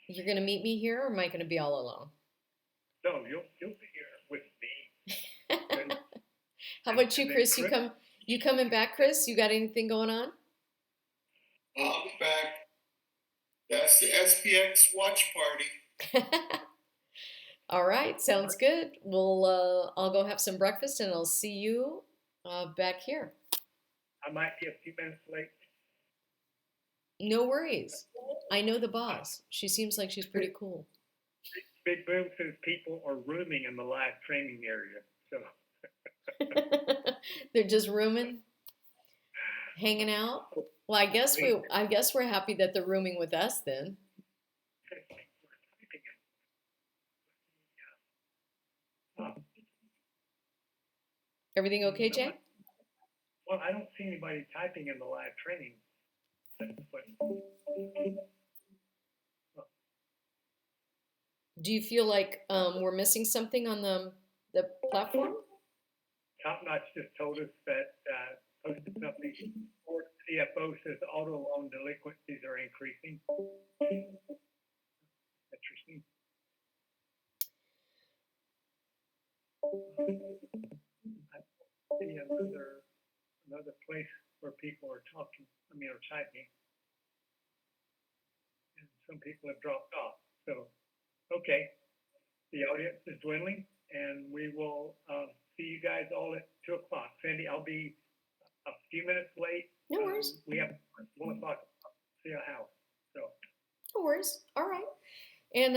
You're going to meet me here, or am I going to be all alone? No, you'll be here with me. How about you, Chris? You coming back, Chris? You got anything going on? I'll be back. That's the SPX watch party. All right, sounds good. I'll go have some breakfast, and I'll see you back here. I might be a few minutes late. No worries. I know the boss. She seems like she's pretty cool. Big Boom says people are rooming in the live training area. So they're just rooming, hanging out. Well, I guess we're happy that they're rooming with us then. Everything okay, Jay? Well, I don't see anybody typing in the live training. Do you feel like we're missing something on the platform? Top Notch just told us that posted something. CFO says auto loan delinquencies are increasing. Interesting. I see another place where people are talking. Are typing, and some people have dropped off. So, okay, the audience is dwindling, and we will see you guys all at 2 o'clock. Sandy, I'll be a few minutes late. No worries. We have 1 o'clock to see a house. So. No worries. All right. And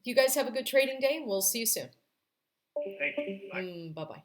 you guys have a good trading day, and we'll see you soon. Thank you. Bye. Bye-bye.